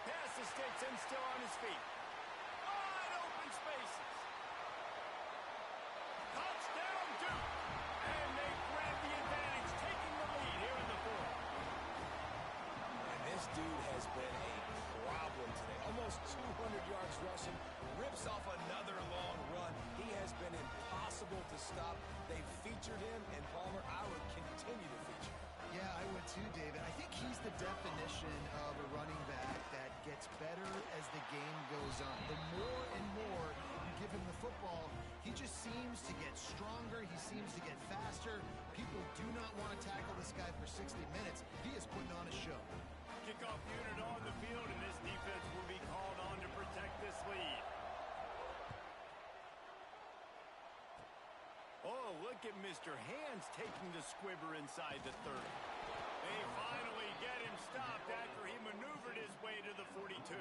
Pass the sticks and still on his feet. Wide open spaces. Touchdown Duke. And they grab the advantage, taking the lead here in the 4th. And this dude has been a problem today. Almost 200 yards rushing. Rips off another long run. He has been impossible to stop. They've featured him, and Palmer, I would continue to feature him. Yeah, I would too, David. I think he's the definition of a running back that gets better as the game goes on. The more and more you give him the football, he just seems to get stronger. He seems to get faster. People do not want to tackle this guy for 60 minutes. He is putting on a show. Kickoff unit on the field, and this defense will be called on to protect this lead. at Mr. Hands taking the squibber inside the 30. They finally get him stopped after he maneuvered his way to the 42.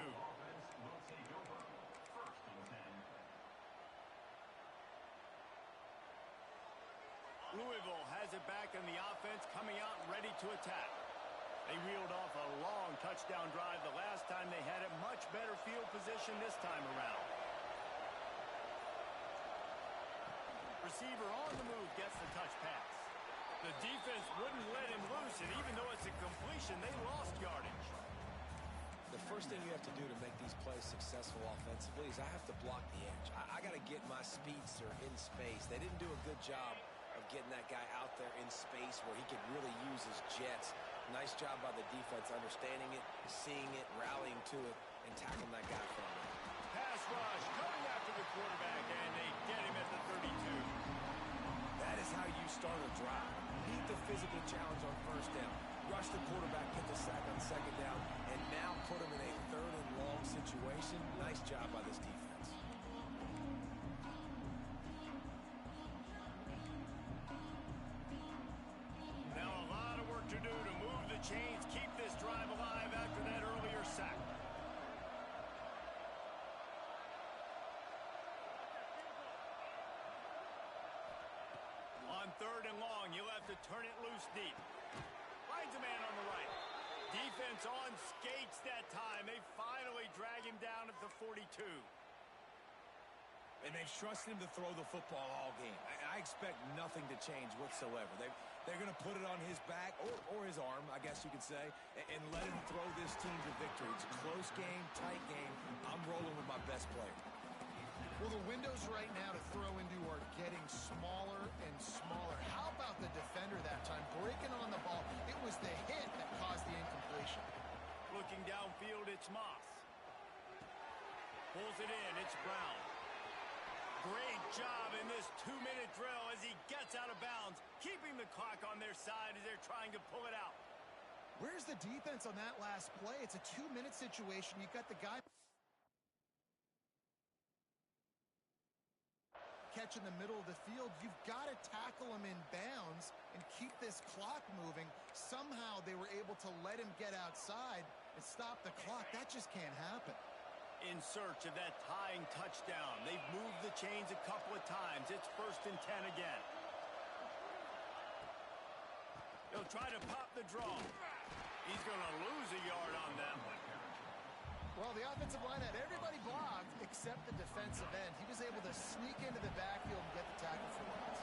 Louisville has it back in the offense, coming out ready to attack. They reeled off a long touchdown drive the last time they had it. Much better field position this time around. Receiver on the move gets the touch pass. The defense wouldn't let him loose, and even though it's a completion, they lost yardage. The first thing you have to do to make these plays successful offensively is I have to block the edge. I got to get my speedster in space. They didn't do a good job of getting that guy out there in space where he could really use his jets. Nice job by the defense understanding it, seeing it, rallying to it, and tackling that guy from him. Pass rush coming after the quarterback, and they get him at the 32. That is how you start a drive. Meet the physical challenge on first down. Rush the quarterback, get the sack on second down, and now put him in a third and long situation. Nice job by this defense. Now a lot of work to do to move the chains, keep this drive alive after that earlier sack. On third and long, you'll have to turn it loose deep. Finds a man on the right. Defense on skates that time. They finally drag him down at the 42. And they've trusted him to throw the football all game. I expect nothing to change whatsoever. They're going to put it on his back, or his arm, I guess you could say, and let him throw this team to victory. It's a close game, tight game. I'm rolling with my best player. Well, the windows right now to throw into are getting smaller and smaller. How about the defender that time? Breaking on the ball. It was the hit that caused the incompletion. Looking downfield, it's Moss. Pulls it in, it's Brown. Great job in this 2-minute drill as he gets out of bounds, keeping the clock on their side as they're trying to pull it out. Where's the defense on that last play? It's a 2-minute situation. You got the guy catch in the middle of the field. You've got to tackle him in bounds and keep this clock moving. Somehow they were able to let him get outside and stop the clock. That just can't happen. In search of that tying touchdown. They've moved the chains a couple of times. It's 1st and 10 again. He'll try to pop the draw. He's going to lose a yard on that one. Well, the offensive line had everybody blocked except the defensive end. He was able to sneak into the backfield and get the tackle for once.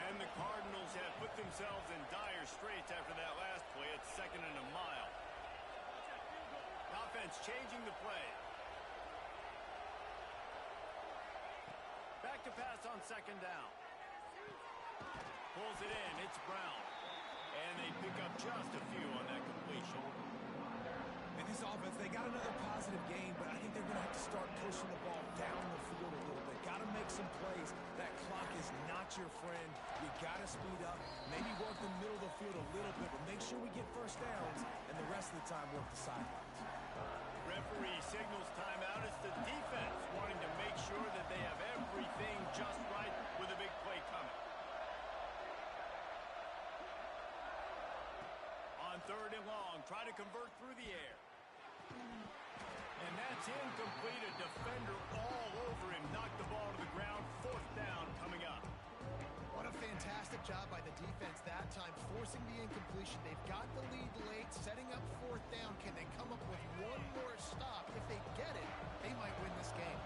And the Cardinals have put themselves in dire straits after that last play. It's 2nd and a mile. Offense changing the play. Back to pass on 2nd down. Pulls it in. It's Brown. And they pick up just a few on that completion. And this offense, they got another positive game, but I think they're going to have to start pushing the ball down the field a little bit. Got to make some plays. That clock is not your friend. You got to speed up. Maybe work the middle of the field a little bit, but make sure we get first downs, and the rest of the time work the sidelines. Referee signals timeout. It's the defense wanting to make sure that they have everything just right with a big play coming. On 3rd and long, try to convert through the air. And that's incomplete. A defender all over him. Knocked the ball to the ground. 4th down coming up. What a fantastic job by the defense that time, forcing the incompletion. They've got the lead late, setting up 4th down. Can they come up with one more stop? If they get it, they might win this game.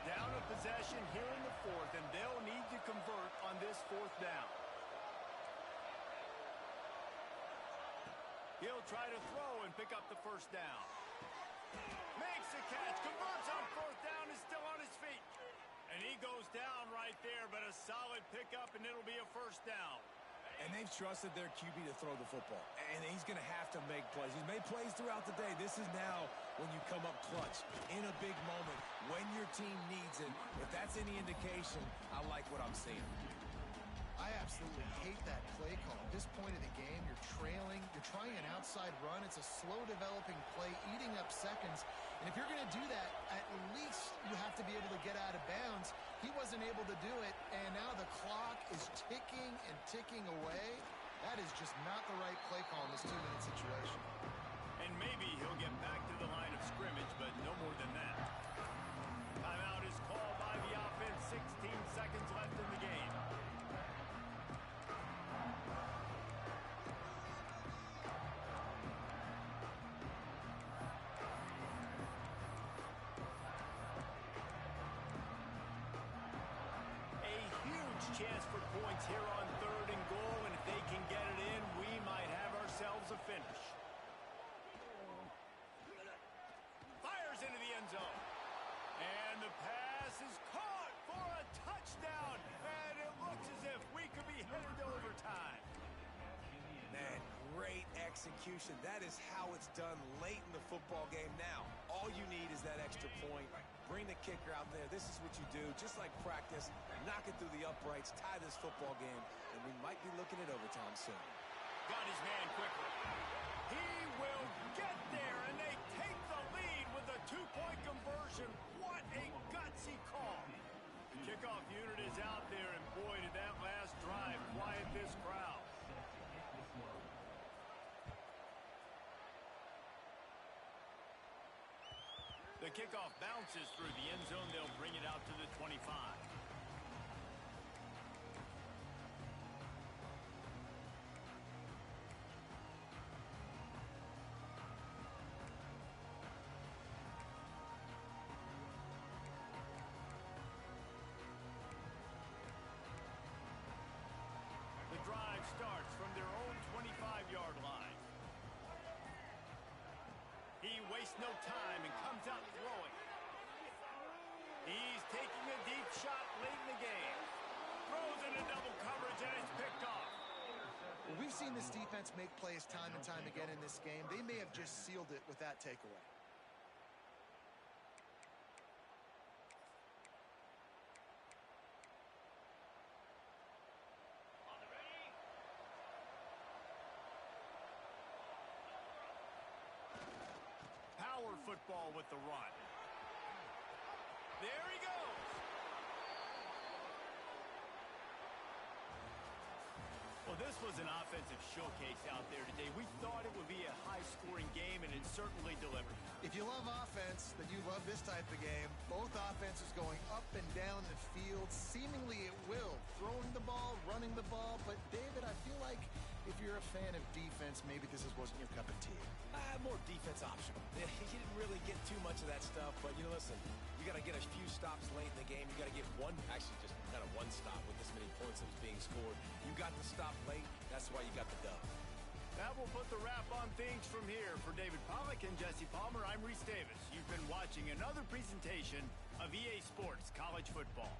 Down a possession here in the 4th, and they'll need to convert on this 4th down. He'll try to throw and pick up the 1st down. Makes the catch, converts on 4th down, is still on his feet. And he goes down right there, but a solid pickup, and it'll be a 1st down. And they've trusted their QB to throw the football. And he's going to have to make plays. He's made plays throughout the day. This is now when you come up clutch in a big moment when your team needs it. If that's any indication, I like what I'm seeing. I absolutely hate that play call. At this point of the game, you're trailing, you're trying an outside run. It's a slow developing play, eating up seconds. And if you're going to do that, at least you have to be able to get out of bounds. He wasn't able to do it, and now the clock is ticking and ticking away. That is just not the right play call in this 2-minute situation. And maybe he'll get back to the line of scrimmage, but no more than that. Timeout is called by the offense. 16 seconds left in the game. A huge chance for points here on 3rd and goal, and if they can get it in, we might have ourselves a finish. Fires into the end zone. And the pass is caught for a touchdown. And it looks as if we could be headed to overtime. Man, great execution. That is how it's done late in the football game now. All you need is that extra point. Bring the kicker out there. This is what you do. Just like practice, knock it through the uprights, tie this football game, and we might be looking at overtime soon. Got his man quickly. He will get there, and they take the lead with a 2-point conversion. What a gutsy call. The kickoff unit is out there, and boy, did that last drive quiet this crowd. The kickoff bounces through the end zone. They'll bring it out to the 25. The drive starts from their own 25-yard line. He wastes no time and comes out throwing. He's taking a deep shot late in the game. Throws into double coverage, and it's picked off. Well, we've seen this defense make plays time and time again in this game. They may have just sealed it with that takeaway. Power football with the run. There he goes. Well, this was an offensive showcase out there today. We thought it would be a high-scoring game, and it certainly delivered. If you love offense, then you love this type of game. Both offenses going up and down the field, seemingly at will. Throwing the ball, running the ball. But, David, I feel like if you're a fan of defense, maybe this wasn't your cup of tea. More defense optional. You didn't really get too much of that stuff, but, listen, you got to get a few stops late in the game. You got to get just kind of one stop with this many points that was being scored. You got the stop late. That's why you got the dub. That will put the wrap on things from here. For David Pollack and Jesse Palmer, I'm Reese Davis. You've been watching another presentation of EA Sports College Football.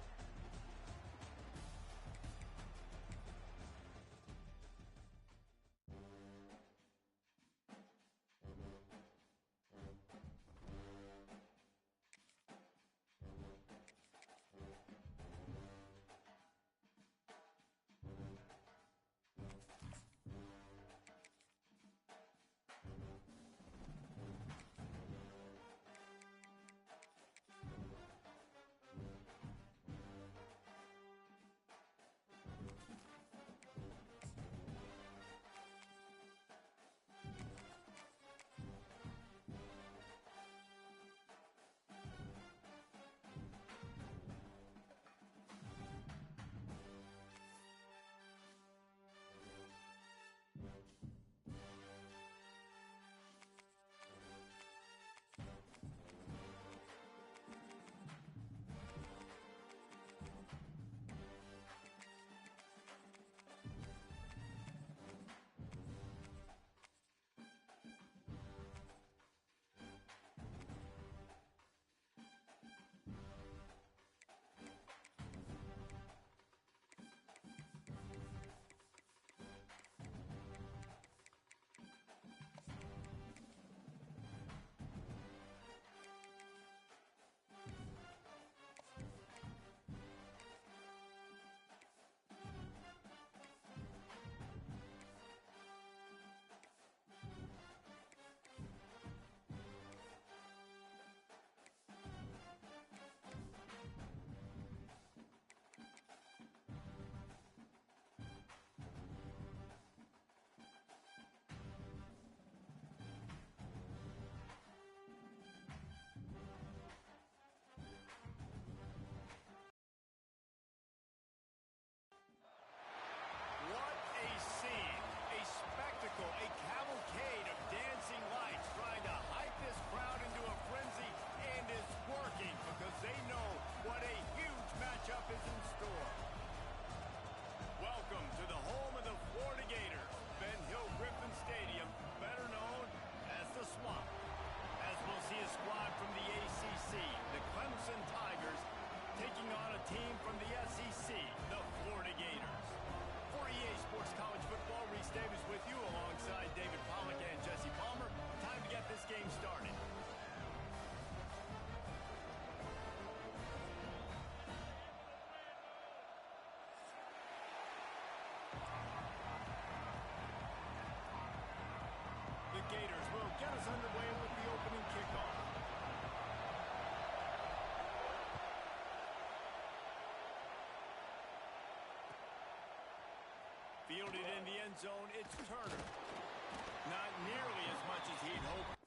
Gators will get us underway with the opening kickoff. Fielded in the end zone, it's Turner. Not nearly as much as he'd hoped.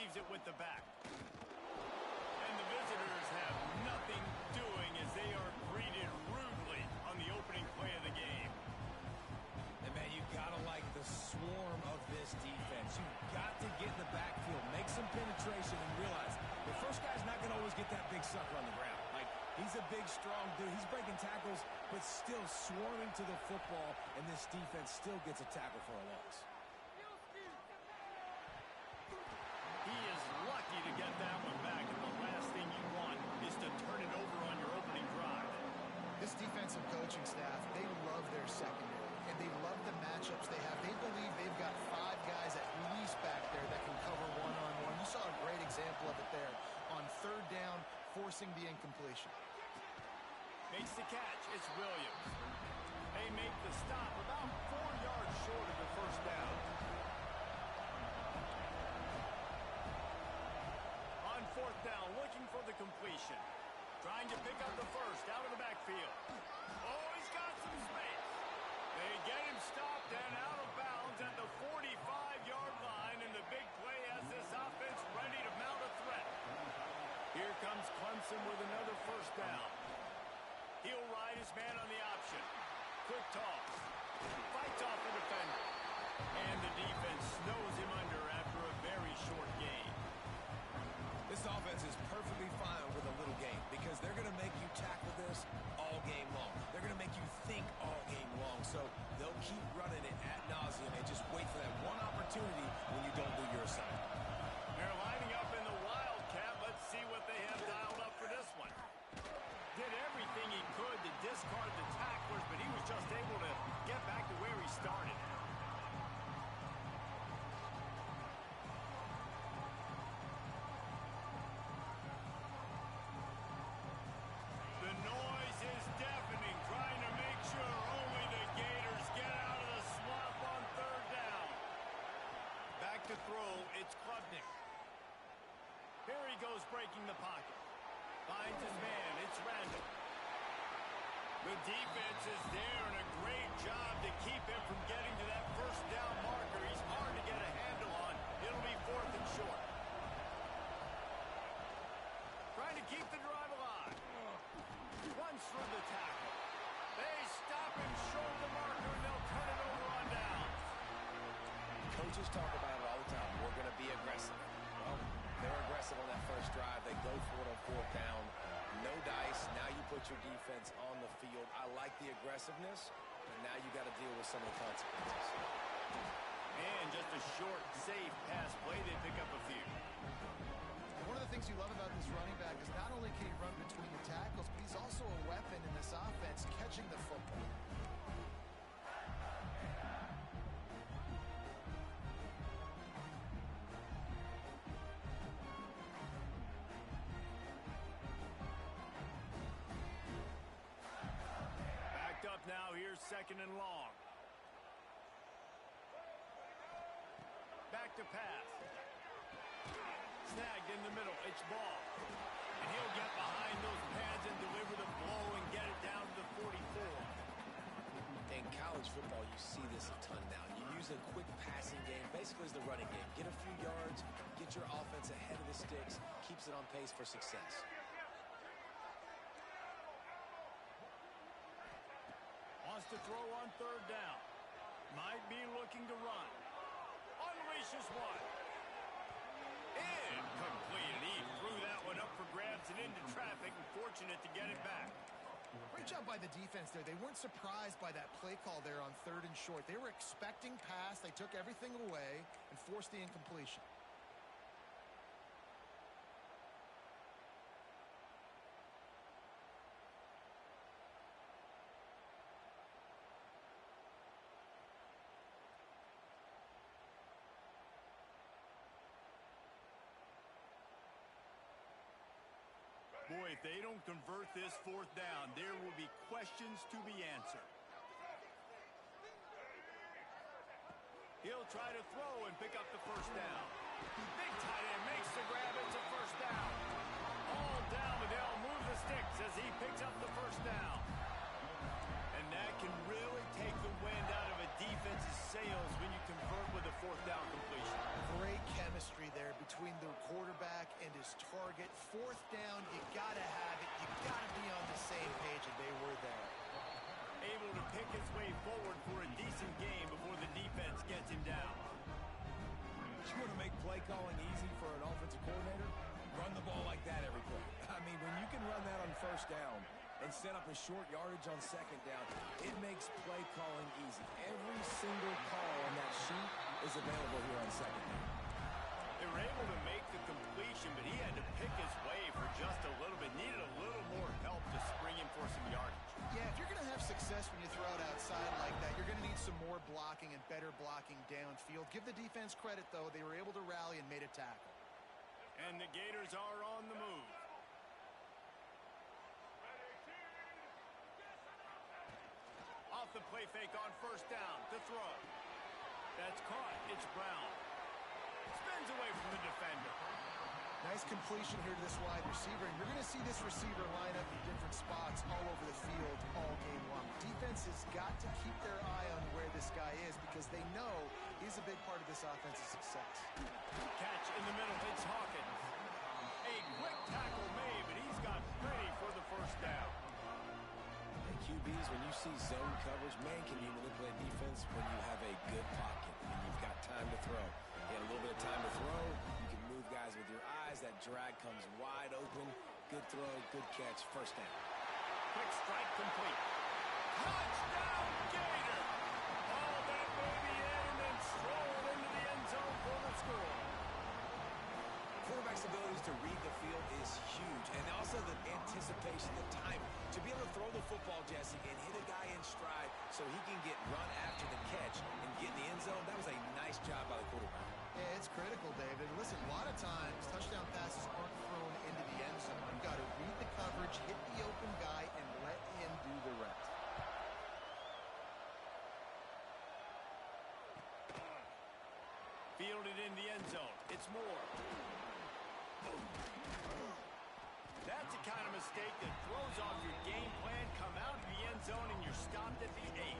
receives it with the back. And the visitors have nothing doing as they are greeted rudely on the opening play of the game. And, man, you've got to like the swarm of this defense. You've got to get in the backfield, make some penetration, and realize the first guy's not going to always get that big sucker on the ground. Like, he's a big, strong dude. He's breaking tackles, but still swarming to the football, and this defense still gets a tackle for a loss. He is lucky to get that one back, and the last thing you want is to turn it over on your opening drive. This defensive coaching staff, they love their secondary, and they love the matchups they have. They believe they've got 5 guys at least back there that can cover one-on-one. You saw a great example of it there on third down, forcing the incompletion. Makes the catch. It's Williams. They make the stop about 4 yards short of the first down. On fourth down, looking for the completion. Trying to pick up the first out of the backfield. Oh, he's got some space. They get him stopped and out of bounds at the 45-yard line, and the big play has this offense ready to mount a threat. Here comes Clemson with another first down. He'll ride his man on the option. Quick toss. Fights off the defender. And the defense snows him under after a very short gain. This offense is perfectly fine with a little game because they're going to make you tackle this all game long. They're going to make you think all game long. So they'll keep running it ad nauseum and just wait for that one opportunity when you don't do your assignment. They're lining up in the Wildcat. Let's see what they have dialed up for this one. Did everything he could to discard the tacklers, but he was just able to get back to where he started. The noise is deafening, trying to make sure only the Gators get out of the swamp on third down. Back to throw, it's Klubnik. Here he goes breaking the pocket. Finds his man, it's Randall. The defense is there, and a great job to keep him from getting to that first down marker. He's hard to get a handle on. It'll be 4th and short. Trying to keep the drive alive. Runs through the tackle. They stop him short of the marker, and they'll turn it over on downs. Coaches talk about it all the time. We're going to be aggressive. Well, they're aggressive on that first drive. They go for it on 4th down. No dice. Now you put your defense on the field. I like the aggressiveness, but now you got to deal with some of the consequences. And just a short, safe pass play. They pick up a few. One of the things you love about this running back is not only can he run between the tackles, but he's also a weapon in this offense, catching the football. Now here's 2nd and long. Back to pass. Snagged in the middle. It's Ball. And he'll get behind those pads and deliver the blow and get it down to the 44. In college football, you see this a ton now. You use a quick passing game, basically as the running game. Get a few yards, get your offense ahead of the sticks, keeps it on pace for success. Wants to throw on third down. Might be looking to run. Unleashes one. Incomplete. He threw that one up for grabs and into traffic, and fortunate to get it back. Great job by the defense there. They weren't surprised by that play call there on 3rd and short. They were expecting pass. They took everything away and forced the incompletion. Boy, if they don't convert this 4th down, there will be questions to be answered. He'll try to throw and pick up the first down. Big tight end makes the grab. It's a first down. All down, but they'll move the sticks as he picks up the first down. And that can really take the wind out of a defense's sails when you convert with a 4th down completion. Great chemistry there between between the quarterback and his target. Fourth down, you got to have it. You got to be on the same page, and they were there. Able to pick his way forward for a decent game before the defense gets him down. You want to make play calling easy for an offensive coordinator? Run the ball like that every play. I mean, when you can run that on first down and set up a short yardage on second down, it makes play calling easy. Every single call on that sheet is available here on second down. They were able to make the completion, but he had to pick his way for just a little bit. Needed a little more help to spring him for some yardage. Yeah, if you're going to have success when you throw it outside like that, you're going to need some more blocking and better blocking downfield. Give the defense credit, though. They were able to rally and made a tackle. And the Gators are on the move. Off the play fake on first down. To throw. That's caught. It's Brown. Spins away from the defender. Nice completion here to this wide receiver, and you're going to see this receiver line up in different spots all over the field all game long. Defense has got to keep their eye on where this guy is because they know he's a big part of this offense's success. Catch in the middle. It's Hawkins. A quick tackle made, but he's got pretty for the first down. Hey, QBs, when you see zone coverage, man, can you manipulate defense when you have a good pocket and you've got time to throw. You had a little bit of time to throw. You can move guys with your eyes. That drag comes wide open. Good throw, good catch, first down. Quick strike complete. Touchdown, Gator! All that baby in and then strolled into the end zone for the score. Quarterback's abilities to read the field is huge, and also the anticipation, the timing. To be able to throw the football, Jesse, and hit a guy in stride so he can get run after the catch and get in the end zone, that was a nice job by the quarterback. Yeah, it's critical, David. Listen, a lot of times touchdown passes aren't thrown into the end zone. You've got to read the coverage, hit the open guy, and let him do the rest. Fielded in the end zone. It's Moore. That's the kind of mistake that throws off your game plan. Come out of the end zone and you're stopped at the 8.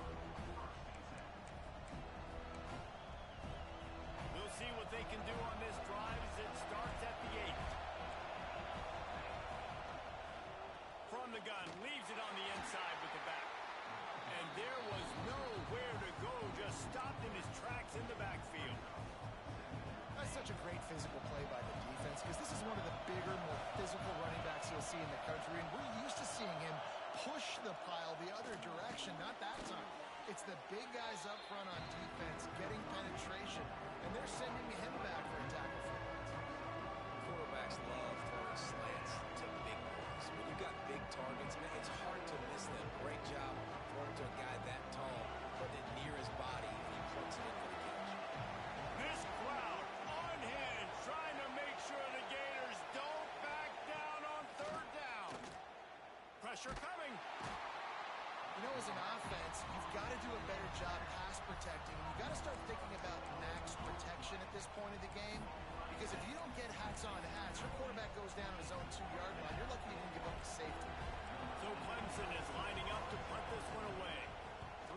We'll see what they can do on this drive as it starts at the 8. From the gun, leaves it on the inside with the back. And there was nowhere to go, just stopped in his tracks in the backfield. That's such a great physical play by the defense because this is one of the bigger, more physical running backs you'll see in the country, and we're used to seeing him push the pile the other direction, not that time. It's the big guys up front on defense getting penetration, and they're sending him back for a tackle for it. Quarterbacks love throwing slants to big boys. When you've got big targets, man, it's hard to miss them. Great job throwing to a guy that tall, putting it near his body, and he plugs it in for the catch. This crowd on hand trying to make sure the Gators don't back down on third down. Pressure coming. You know, as an offense, you've got to do a better job pass protecting. You've got to start thinking about max protection at this point of the game. Because if you don't get hats on hats, your quarterback goes down on his own 2-yard line. You're lucky you didn't give up the safety. So Clemson is lining up to punt this one away.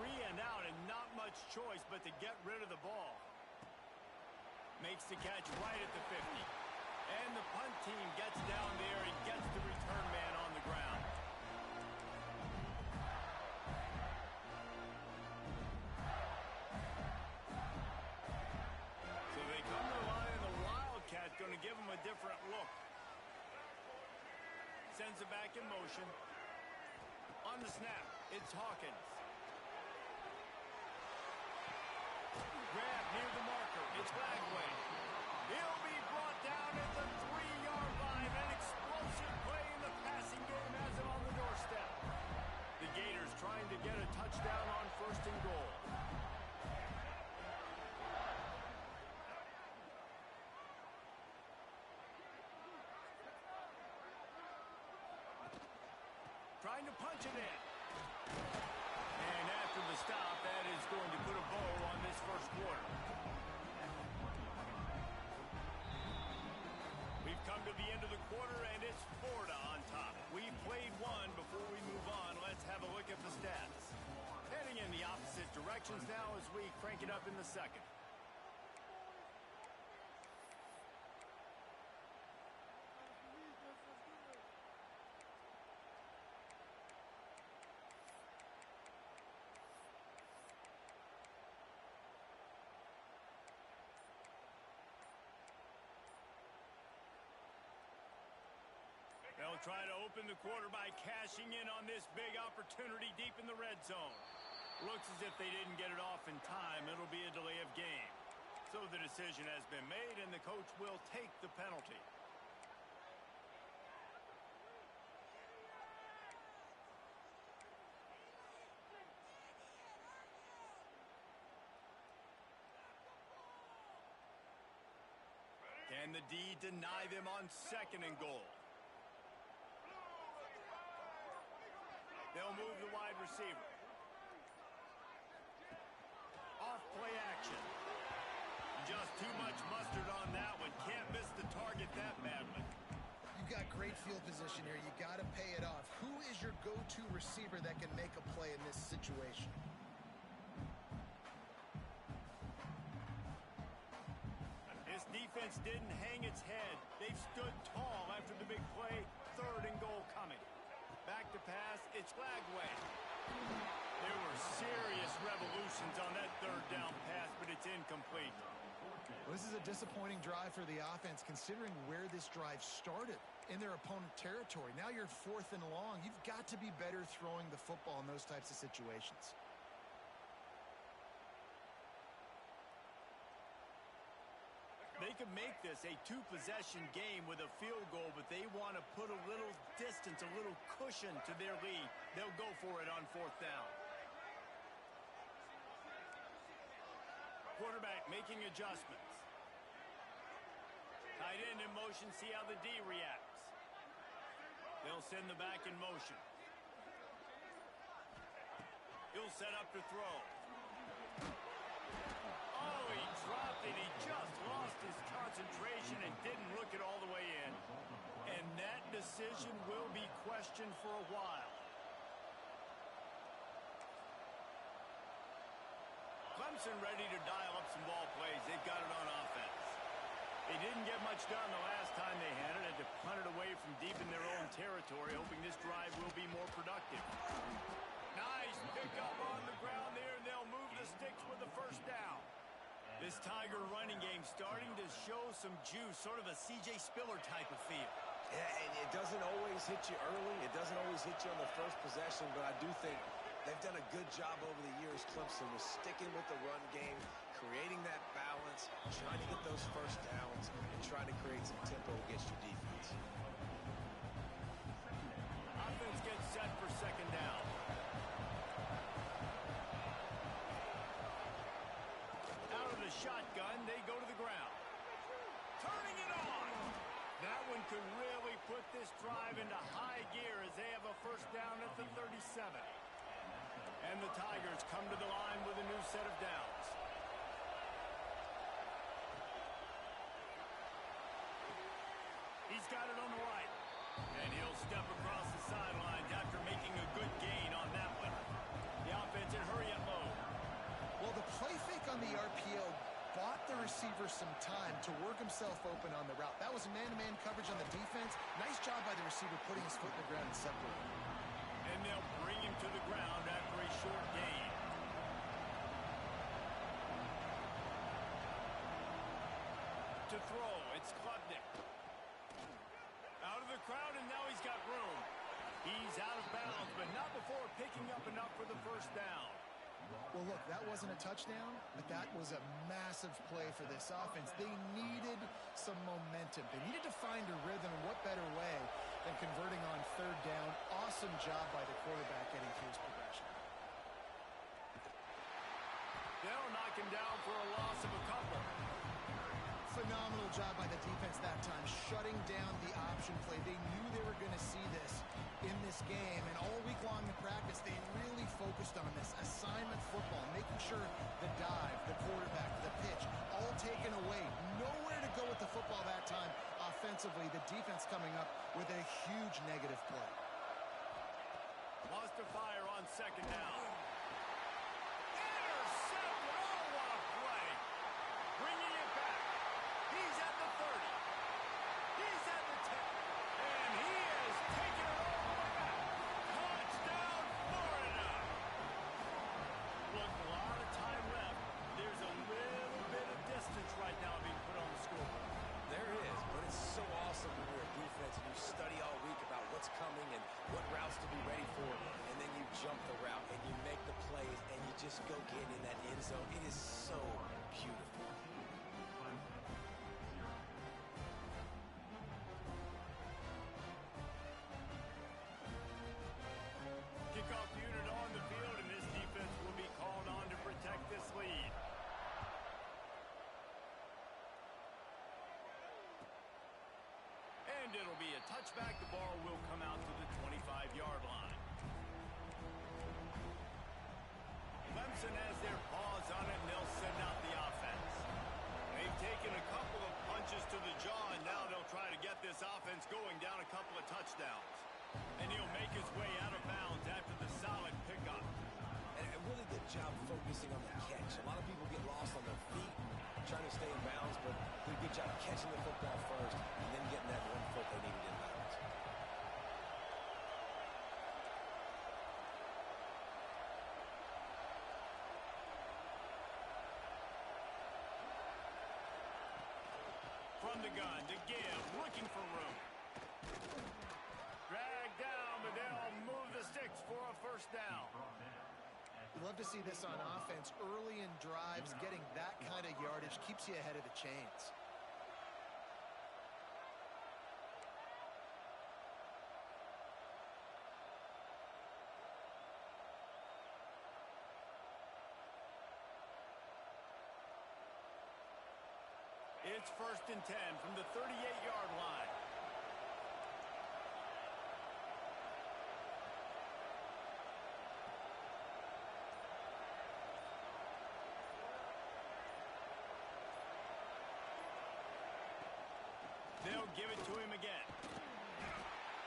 3 and out and not much choice but to get rid of the ball. Makes the catch right at the 50. And the punt team gets down there and gets the return man on the ground. So they come to the line and the Wildcat going to give them a different look. Sends it back in motion. On the snap, it's Hawkins. Grab near the marker. It's Bagway. He'll be brought down at the 3-yard line. An explosive play in the passing game has him on the doorstep. The Gators trying to get a touchdown on first and goal. Trying to punch it in. And after the stop, that is going to put a bow on this first quarter. We've come to the end of the quarter, and it's Florida on top. We've played one. Before we move on, let's have a look at the stats. Heading in the opposite directions now as we crank it up in the second. They'll try to open the quarter by cashing in on this big opportunity deep in the red zone. Looks as if they didn't get it off in time. It'll be a delay of game. So the decision has been made, and the coach will take the penalty. Can the D deny them on 2nd and goal? They'll move the wide receiver. Off play action. Just too much mustard on that one. Can't miss the target that badly. You've got great field position here. You got to pay it off. Who is your go-to receiver that can make a play in this situation? This defense didn't hang its head. They've stood tall after the big play. 3rd and goal coming. Back to pass. It's Lagway. There were serious revolutions on that 3rd down pass, but it's incomplete. Well, this is a disappointing drive for the offense, considering where this drive started in their opponent territory. Now you're 4th and long. You've got to be better throwing the football in those types of situations. They could make this a 2-possession game with a field goal, but they want to put a little distance, a little cushion to their lead. They'll go for it on 4th down. Quarterback making adjustments. Tight end in motion, see how the D reacts. They'll send the back in motion. He'll set up to throw. Oh, he dropped it. He just lost his concentration and didn't look it all the way in. And that decision will be questioned for a while. Clemson ready to dial up some ball plays. They've got it on offense. They didn't get much done the last time they had it. Had to punt it away from deep in their own territory, hoping this drive will be more productive. Nice pickup on the ground there, and they'll move the sticks with the 1st down. This Tiger running game starting to show some juice, sort of a C.J. Spiller type of feel. Yeah, and it doesn't always hit you early. It doesn't always hit you on the first possession, but I do think they've done a good job over the years, Clemson, with sticking with the run game, creating that balance, trying to get those 1st downs, and trying to create some tempo against your defense. Offense gets set for 2nd down. Out of the shotgun, they go to the ground. Turning it on. That one could really put this drive into high gear as they have a 1st down at the 37. And the Tigers come to the line with a new set of downs. He's got it on the right. And he'll step across the sidelines after making a good gain on that one. The offense in hurry up mode. Well, the play fake on the RPO bought the receiver some time to work himself open on the route. That was man-to-man coverage on the defense. Nice job by the receiver putting his foot in the ground and separating. And they'll bring him to the ground after a short gain. To throw, it's Klubnik. Out of the crowd, and now he's got room. He's out of bounds, but not before picking up enough for the 1st down. Well, look, that wasn't a touchdown, but that was a massive play for this offense. They needed some momentum. They needed to find a rhythm, and what better way than converting on 3rd down. Awesome job by the quarterback getting through his progression. They'll knock him down for a loss of a couple. Phenomenal job by the defense that time, shutting down the option play. They knew they were going to see this in this game, and all week long in practice, they really focused on this assignment football, making sure the dive, the quarterback, the pitch, all taken away. Nowhere to go with the football that time offensively. The defense coming up with a huge negative play. Lost to fire on 2nd down. Intercepted! Oh, what a play! Bringing it back. He's at the 30. He's at the 10. And he has taken it all the way back. Touchdown, Florida! Look, a lot of time left. There's a little bit of distance right now being put on the scoreboard. There is, but it's so awesome when you're a defense and you study all week about what And it'll be a touchback. The ball will come out to the 25-yard line. Clemson has their paws on it, and they'll send out the offense. They've taken a couple of punches to the jaw, and now they'll try to get this offense going down a couple of touchdowns. And he'll make his way out of bounds after the solid pickup. And a really good job focusing on the catch. A lot of people get lost on their feet trying to stay in bounds, but did a good job catching the football first and then getting that 1 foot they needed in bounds. From the gun to give, looking for room. Dragged down, but they'll move the sticks for a first down. You love to see this on offense. Early in drives, getting that kind of yardage keeps you ahead of the chains. It's 1st and 10 from the 38-yard line. They'll give it to him again.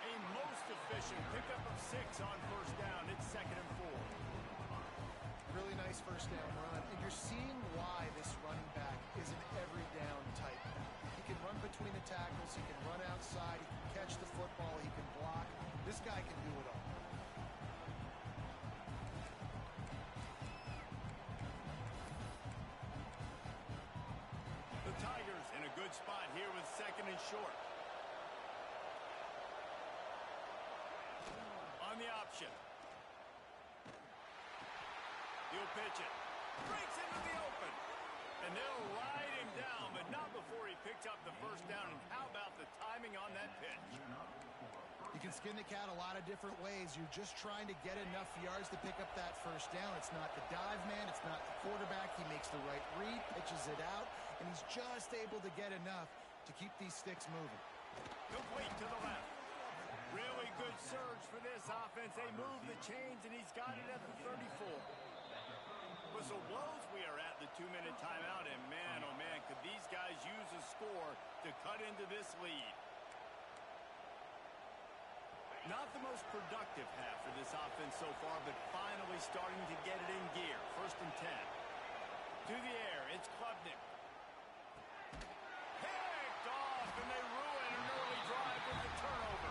A most efficient pickup of 6 on first down. It's 2nd and 4. Really nice first down run, and you're seeing why this running back is an every down type. He can run between the tackles, he can run outside, he can catch the football, he can block. This guy can do it all. The Tigers in a good spot here with 2nd and short. On the option. He'll pitch it. Breaks into the open. And they'll ride him down, but not before he picks up the first down. And how about the timing on that pitch? You can skin the cat a lot of different ways. You're just trying to get enough yards to pick up that first down. It's not the dive man. It's not the quarterback. He makes the right read, pitches it out, and he's just able to get enough to keep these sticks moving. Complete to the left. Really good surge for this offense. They move the chains, and he's got it at the 34. Whistle blows. We are at the 2-minute timeout, and man, oh man, could these guys use a score to cut into this lead. Not the most productive half for this offense so far, but finally starting to get it in gear. 1st and 10. To the air, it's Klubnik. Picked off, and they ruin an early drive with the turnover.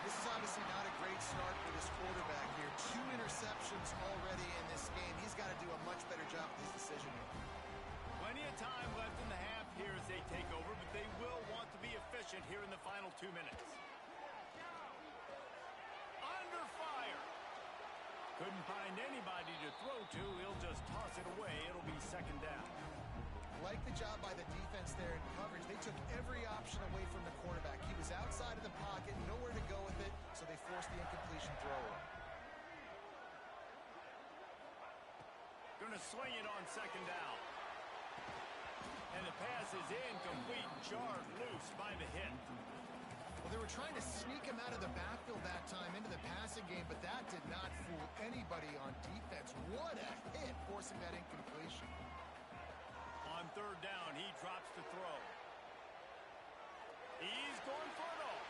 This is obviously not a great start for this quarterback here. 2 interceptions already in this game. He's got to do a much better job with his decision-making. Plenty of time left in the half here as they take over, but they will want to be efficient here in the final 2 minutes. Under fire. Couldn't find anybody to throw to. He'll just toss it away. It'll be 2nd down. Like the job by the defense there in coverage. They took every option away from the quarterback. He was outside of the pocket, nowhere to go with it, so they forced the incompletion throw away. Going to swing it on 2nd down. And the pass is incomplete, jarred loose by the hit. Well, they were trying to sneak him out of the backfield that time into the passing game, but that did not fool anybody on defense. What a hit, forcing that incompletion. On 3rd down, he drops to throw. He's going for it all.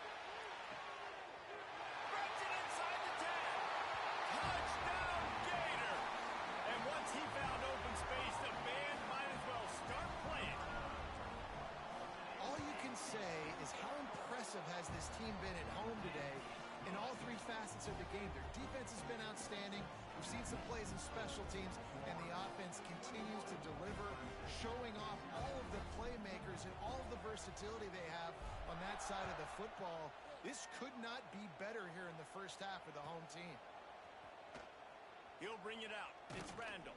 Breaks it inside the 10. Touchdown, Gator. And once he found open space, the band might as well start playing. All you can say is how impressive has this team been at home today in all 3 facets of the game. Their defense has been outstanding. We've seen some plays in special teams, and the offense continues to deliver, showing off all of the playmakers and all of the versatility they have on that side of the football. This could not be better here in the first half for the home team. He'll bring it out. It's Randall.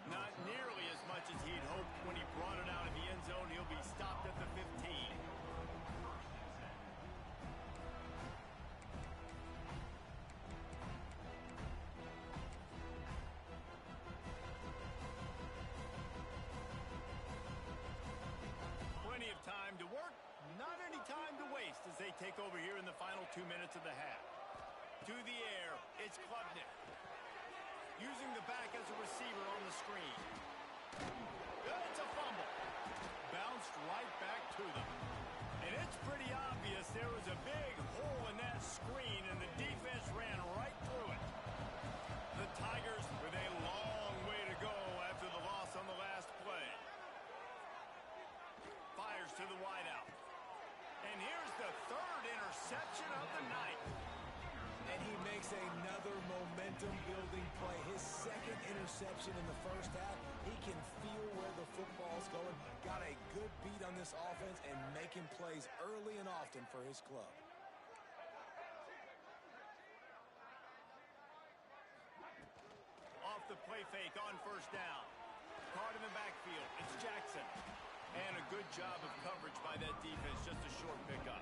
Not nearly as much as he'd hoped when he brought it out of the end zone. He'll be stopped at the 15. Plenty of time to work, not any time to waste as they take over here in the final 2 minutes of the half. To the air, it's Klubnik. Using the back as a receiver on the screen. It's a fumble. Bounced right back to them. And it's pretty obvious there was a big hole in that screen, and the defense ran right through it. The Tigers with a long way to go after the loss on the last play. Fires to the wideout. And here's the third interception of the night. And he makes another momentum-building play. His second interception in the first half. He can feel where the football's going. Got a good beat on this offense and making plays early and often for his club. Off the play fake on first down. Caught in the backfield. It's Jackson. And a good job of coverage by that defense. Just a short pickup.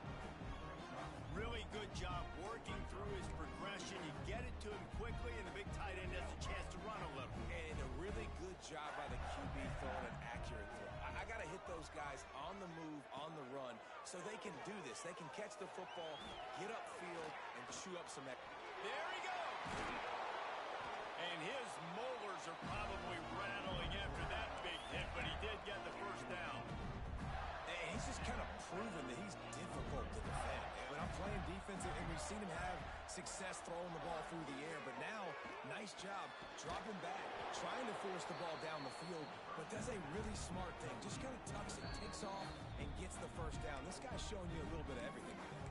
Really good job working through his progression. You get it to him quickly, and the big tight end has a chance to run a little. And a really good job by the QB throwing an accurate throw. I got to hit those guys on the move, on the run, so they can do this. They can catch the football, get upfield, and chew up some extra. There he goes. And his molars are probably rattling after that big hit, but he did get the first down. And he's just kind of proven that he's difficult to defend. When I'm playing defense, and we've seen him have success throwing the ball through the air, but now, nice job dropping back, trying to force the ball down the field, but does a really smart thing. Just kind of tucks it, takes off, and gets the first down. This guy's showing you a little bit of everything today.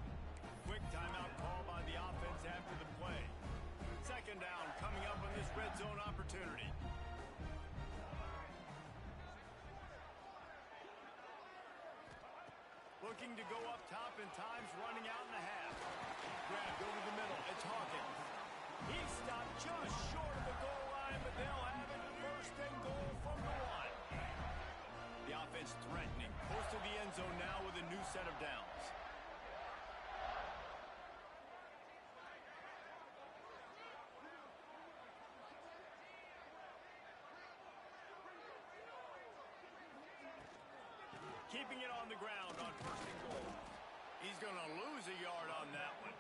Quick timeout call by the offense after the play. Second down coming up on this red zone opportunity. Looking to go up top, and time's running out in the half. Grabbed over the middle. It's Hawkins. He stopped just short of the goal line, but they'll have it first and goal from the one. The offense threatening. Close to the end zone now with a new set of downs. Keeping it on the ground on first and goal. He's going to lose a yard on that one.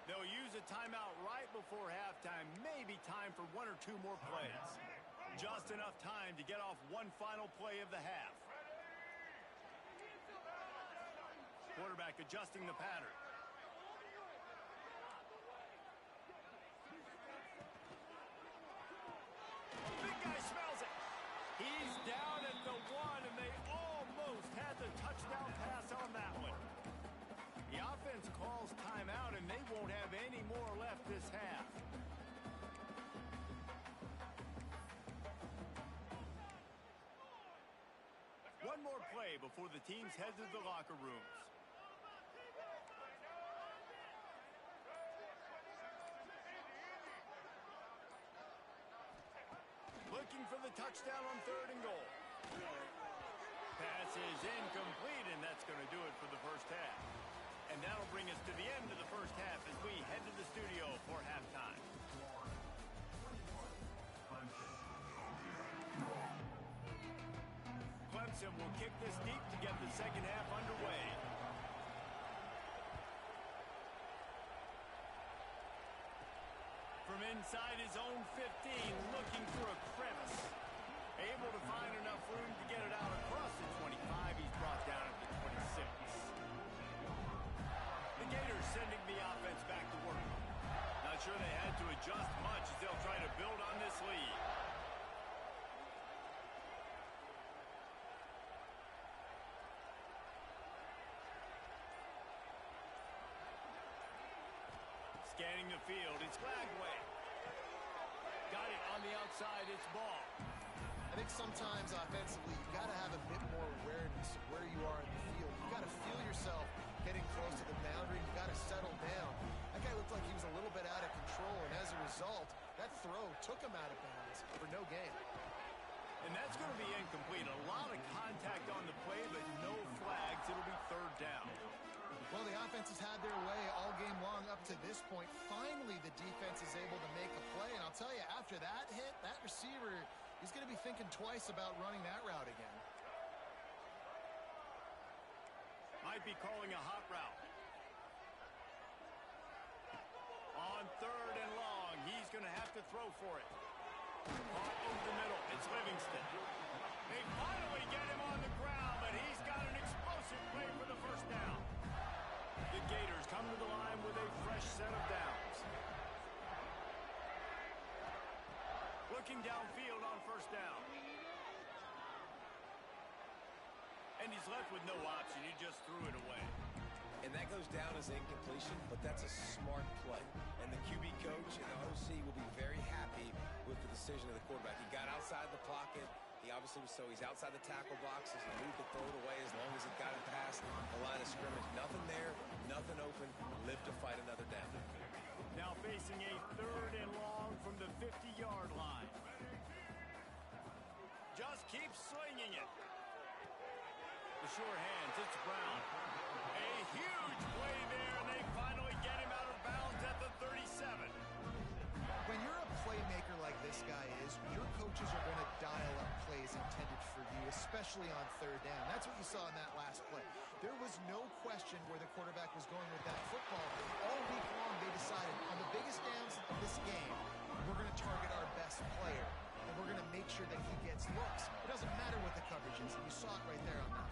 They'll use a timeout right before halftime. Maybe time for one or two more plays. Just enough time to get off one final play of the half. Quarterback adjusting the pattern. Big guy smells it. He's down at the one, and they almost had the touchdown pass on that one. The offense calls timeout, and they won't have any more left this half. One more play before the teams head to the locker rooms. Looking for the touchdown on third and goal. Pass is incomplete, and that's going to do it for the first half. And that'll bring us to the end of the first half as we head to the studio for halftime. Clemson will kick this deep to get the second half underway. From inside his own 15, looking for a crevice. Able to find enough room to get it out across the 25. He's brought down at the 26. The Gators sending the offense back to work. Not sure they had to adjust much as they'll try to build on this lead. Scanning the field, it's Glagway. Got it on the outside, it's ball. I think sometimes offensively, you got to have a bit more awareness of where you are in the field. You got to feel yourself getting close to the boundary. You got to settle down. That guy looked like he was a little bit out of control, and as a result, that throw took him out of bounds for no gain. And that's going to be incomplete. A lot of contact on the play, but no flags. It'll be third down. Well, the offense has had their way all game long up to this point. Finally, the defense is able to make a play. And I'll tell you, after that hit, that receiver, he's going to be thinking twice about running that route again. Might be calling a hot route. going to have to throw for it. Caught over the middle. It's Livingston. They finally get him on the ground, but he's got an explosive play for the first down. The Gators come to the line with a fresh set of downs. Looking downfield on first down. And he's left with no option. He just threw it away. And that goes down as incompletion, but that's a smart play. And the QB coach and the OC will be very happy with the decision of the quarterback. He got outside the pocket. He obviously was he's outside the tackle box as he moved to throw it away as long as he got it past the line of scrimmage. Nothing there, nothing open. Live to fight another down. Now facing a 3rd and long from the 50-yard line. Just keep slinging it. The sure hands, it's Brown. A huge play there, and they finally get him out of bounds at the 37. When you're a playmaker like this guy is, your coaches are going to dial up plays intended for you, especially on 3rd down. That's what you saw in that last play. There was no question where the quarterback was going with that football. All week long, they decided on the biggest downs of this game, we're going to target our best player, and we're going to make sure that he gets looks. It doesn't matter what the coverage is, and you saw it right there on that.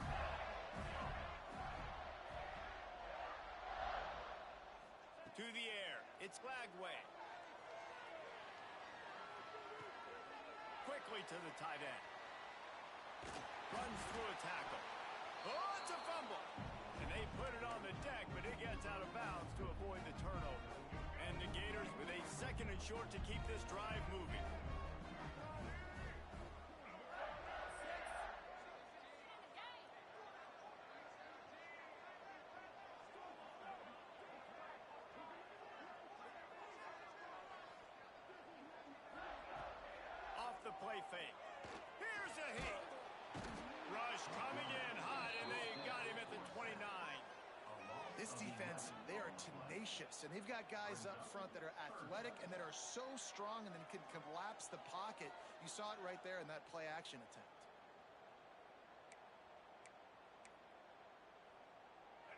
To the air, it's Glagway. Quickly to the tight end. Runs through a tackle. Oh, it's a fumble. And they put it on the deck, but it gets out of bounds to avoid the turnover. And the Gators with a 2nd and short to keep this drive moving. The play fake. Here's a hit. Rush coming in hot, and they got him at the 29. This defense, they are tenacious, and they've got guys up front that are athletic and that are so strong and then can collapse the pocket. You saw it right there in that play action attempt.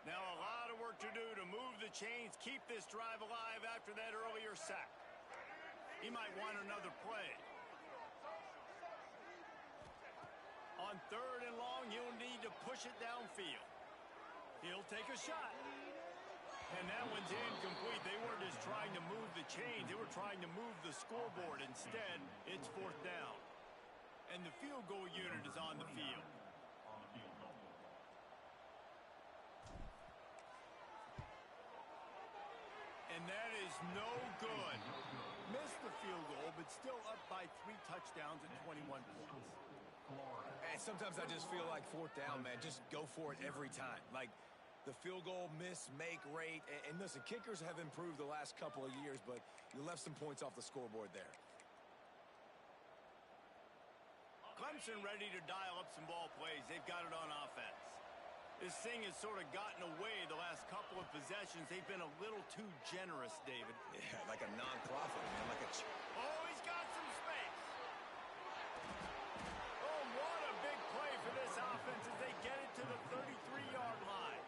Now a lot of work to do to move the chains, keep this drive alive after that earlier sack. He might want another play. On 3rd and long, he'll need to push it downfield. He'll take a shot. And that one's incomplete. They weren't just trying to move the chains. They were trying to move the scoreboard. Instead, it's 4th down. And the field goal unit is on the field. And that is no good. Missed the field goal, but still up by 3 touchdowns and 21 points. And sometimes I just feel like 4th down, man, just go for it every time. Like the field goal miss, make rate. And listen, kickers have improved the last couple of years, but you left some points off the scoreboard there. Clemson ready to dial up some ball plays. They've got it on offense. This thing has sort of gotten away the last couple of possessions. They've been a little too generous, David. Yeah, like a non-profit, man, like a... Oh, he's got some space. Oh, what a big play for this offense as they get it to the 33-yard line.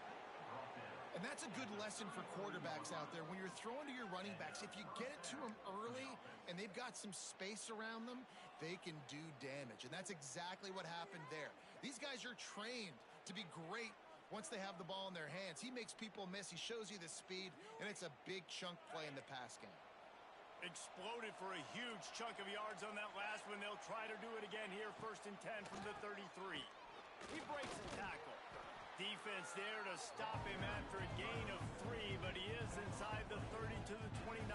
And that's a good lesson for quarterbacks out there. When you're throwing to your running backs, if you get it to them early and they've got some space around them, they can do damage. And that's exactly what happened there. These guys are trained to be great once they have the ball in their hands. He makes people miss. He shows you the speed, and it's a big chunk play in the pass game. Exploded for a huge chunk of yards on that last one. They'll try to do it again here, 1st and 10 from the 33. He breaks the tackle. Defense there to stop him after a gain of 3, but he is inside the 30 to the 29.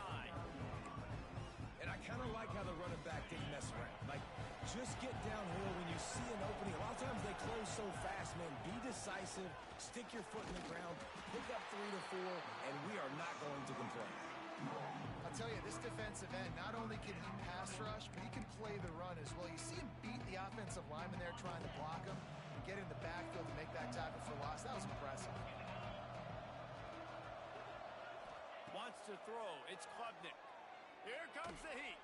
And I kind of like how the running back didn't mess around. Like, just get downhill when you see an opening. A lot of times they close so fast, man. Be decisive, stick your foot in the ground, pick up 3 to 4, and we are not going to complain. I'll tell you, this defensive end, not only can he pass rush, but he can play the run as well. You see him beat the offensive lineman there trying to block him and get in the backfield to make that tackle for loss. That was impressive. Wants to throw. It's Klubnik. Here comes the heat.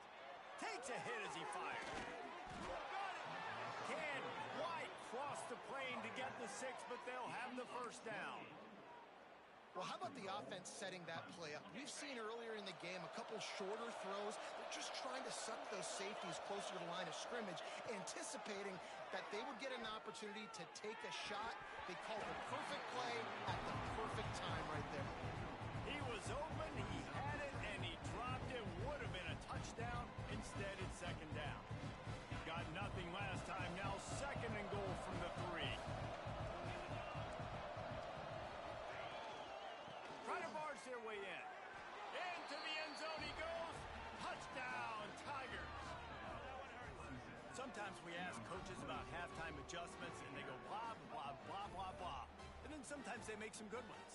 Takes a hit as he fires. Got it. Can't quite cross the plane to get the 6, but they'll have the 1st down. Well, how about the offense setting that play up? We've seen earlier in the game a couple shorter throws. They're just trying to suck those safeties closer to the line of scrimmage, anticipating that they would get an opportunity to take a shot. They called the perfect play at the perfect time right there. He was open, he had it, and he dropped it. Would have been a touchdown. Instead, it's second down. Got nothing last time. Now second and goal from the 3. Trying to barge their way in. Into the end zone he goes. Touchdown, Tigers. Sometimes we ask coaches about halftime adjustments, and they go blah, blah, blah, blah, blah. And then sometimes they make some good ones.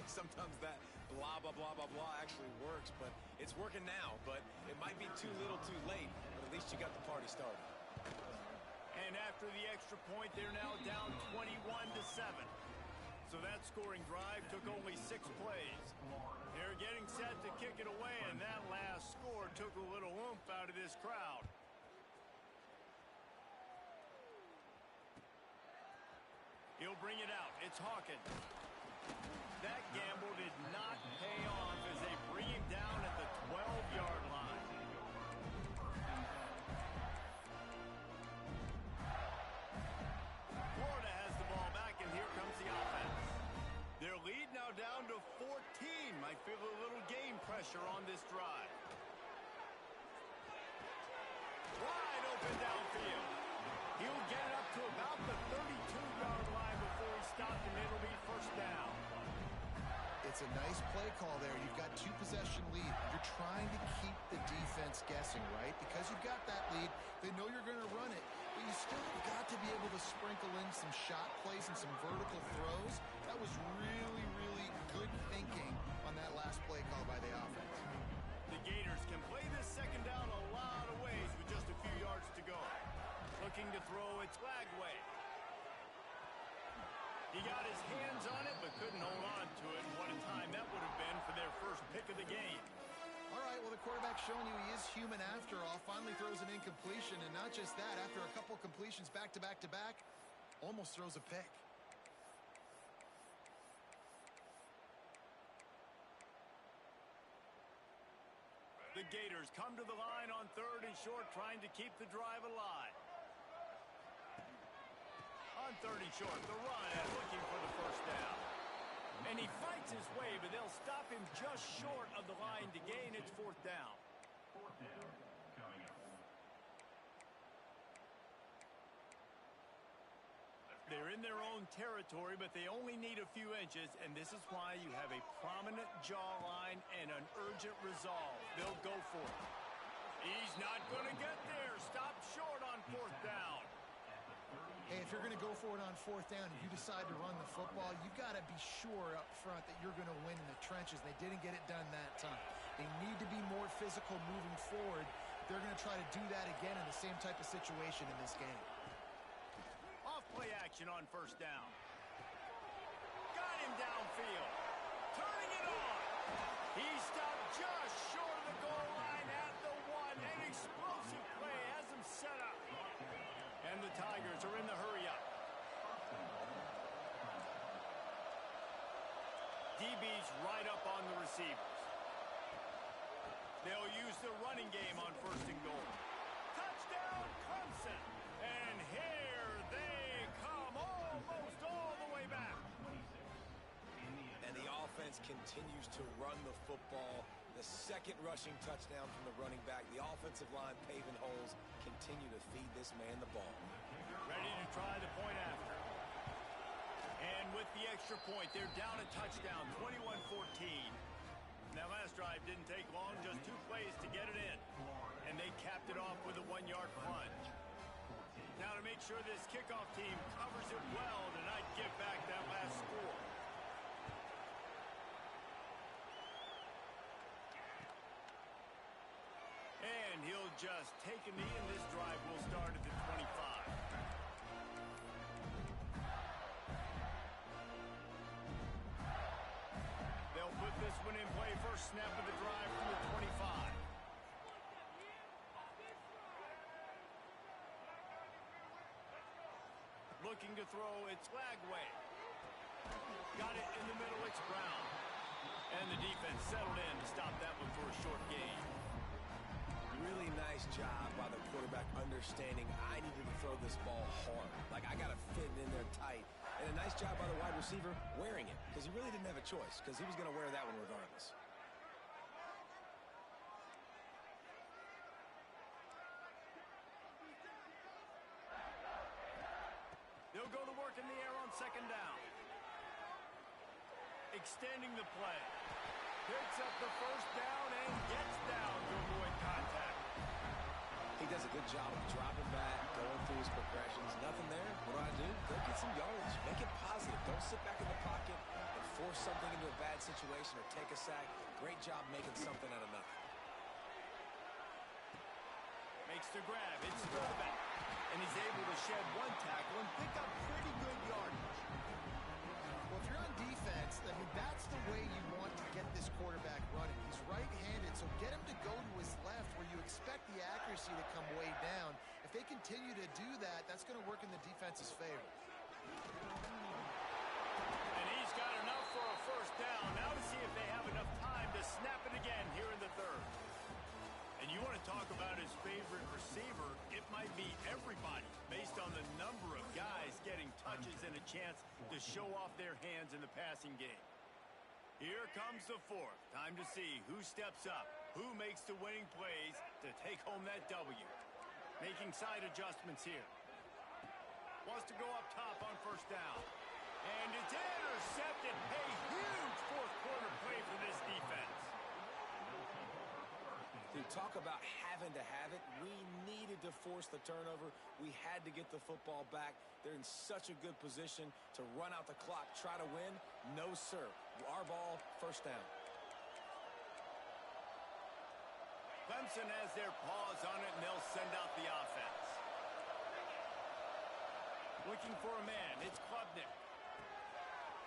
Sometimes that blah, blah, blah, blah, blah actually works, but it's working now. But it might be too little too late, but at least you got the party started. And after the extra point, they're now down 21-7. So that scoring drive took only 6 plays. They're getting set to kick it away, and that last score took a little oomph out of this crowd. He'll bring it out. It's Hawkins. That gamble did not pay off as they bring him down at the 12-yard line. Florida has the ball back, and here comes the offense. Their lead now down to 14. Might feel a little game pressure on this drive. Wide open downfield. He'll get it up to about the 32-yard line before he stopped, and it'll be first down. It's a nice play call there. You've got 2-possession lead. You're trying to keep the defense guessing, right? Because you've got that lead, they know you're going to run it, but you still have got to be able to sprinkle in some shot plays and some vertical throws. That was really, really good thinking on that last play call by the offense. The Gators can play this second down a lot of ways with just a few yards to go. Looking to throw it Lagway. He got his hands on it, but couldn't hold on to it. And what a time that would have been for their first pick of the game. All right, well, the quarterback's showing you he is human after all. Finally throws an incompletion, and not just that, after a couple completions back-to-back-to-back, almost throws a pick. The Gators come to the line on 3rd and short, trying to keep the drive alive. On 3rd and short, the run and looking for the first down. And he fights his way, but they'll stop him just short of the line to gain. It's 4th down. They're in their own territory, but they only need a few inches, and this is why you have a prominent jawline and an urgent resolve. They'll go for it. He's not going to get there. Stop short on 4th down. Hey, if you're going to go for it on 4th down and you decide to run the football, you've got to be sure up front that you're going to win in the trenches. They didn't get it done that time. They need to be more physical moving forward. They're going to try to do that again in the same type of situation in this game. Off-play action on 1st down. Got him downfield. Turning it on. He stopped just short of the goal line at the 1. An explosive play has him set up. And the Tigers are in the hurry-up. DB's right up on the receivers. They'll use the running game on 1st and goal. Touchdown, Clemson. And here they come, almost all the way back. And the offense continues to run the football. The second rushing touchdown from the running back. The offensive line paving holes. Continue to feed this man the ball. Ready to try the point after. And with the extra point, they're down a touchdown, 21-14. That last drive didn't take long, just 2 plays to get it in. And they capped it off with a 1-yard plunge. Now to make sure this kickoff team covers it well tonight, give back that last score. And he'll just take a knee, and this drive will start at the 25. They'll put this one in play. First snap of the drive from the 25. Looking to throw, it's Lagway. Got it in the middle, it's Brown. And the defense settled in to stop that one for a short gain. Really nice job by the quarterback understanding I needed to throw this ball hard. Like, I got to fit it in there tight. And a nice job by the wide receiver wearing it, because he really didn't have a choice, because he was going to wear that one regardless. They'll go to work in the air on second down. Extending the play. Picks up the first down and gets down to avoid contact. He does a good job of dropping back, going through his progressions. Nothing there. What do? Go get some yardage. Make it positive. Don't sit back in the pocket and force something into a bad situation or take a sack. Great job making something out of nothing. Makes the grab. It's throwback. And he's able to shed one tackle and pick up pretty good yardage. Well, if you're on defense, I mean, that's the way you want to get this quarterback running. He's right-handed, so get him to go to his left where you expect the accuracy to come way down. If they continue to do that, that's going to work in the defense's favor. And he's got enough for a first down. Now to see if they have enough time to snap it again here in the third. And you want to talk about his favorite receiver, it might be everybody based on the number of guys getting touches and a chance to show off their hands in the passing game. Here comes the fourth. Time to see who steps up, who makes the winning plays to take home that W. Making side adjustments here. Wants to go up top on first down. And it's intercepted. A huge fourth quarter play for this defense. Dude, talk about having to have it. We needed to force the turnover. We had to get the football back. They're in such a good position to run out the clock, try to win. No, sir. Our ball, first down. Clemson has their paws on it, and they'll send out the offense. Looking for a man. It's Klubnik.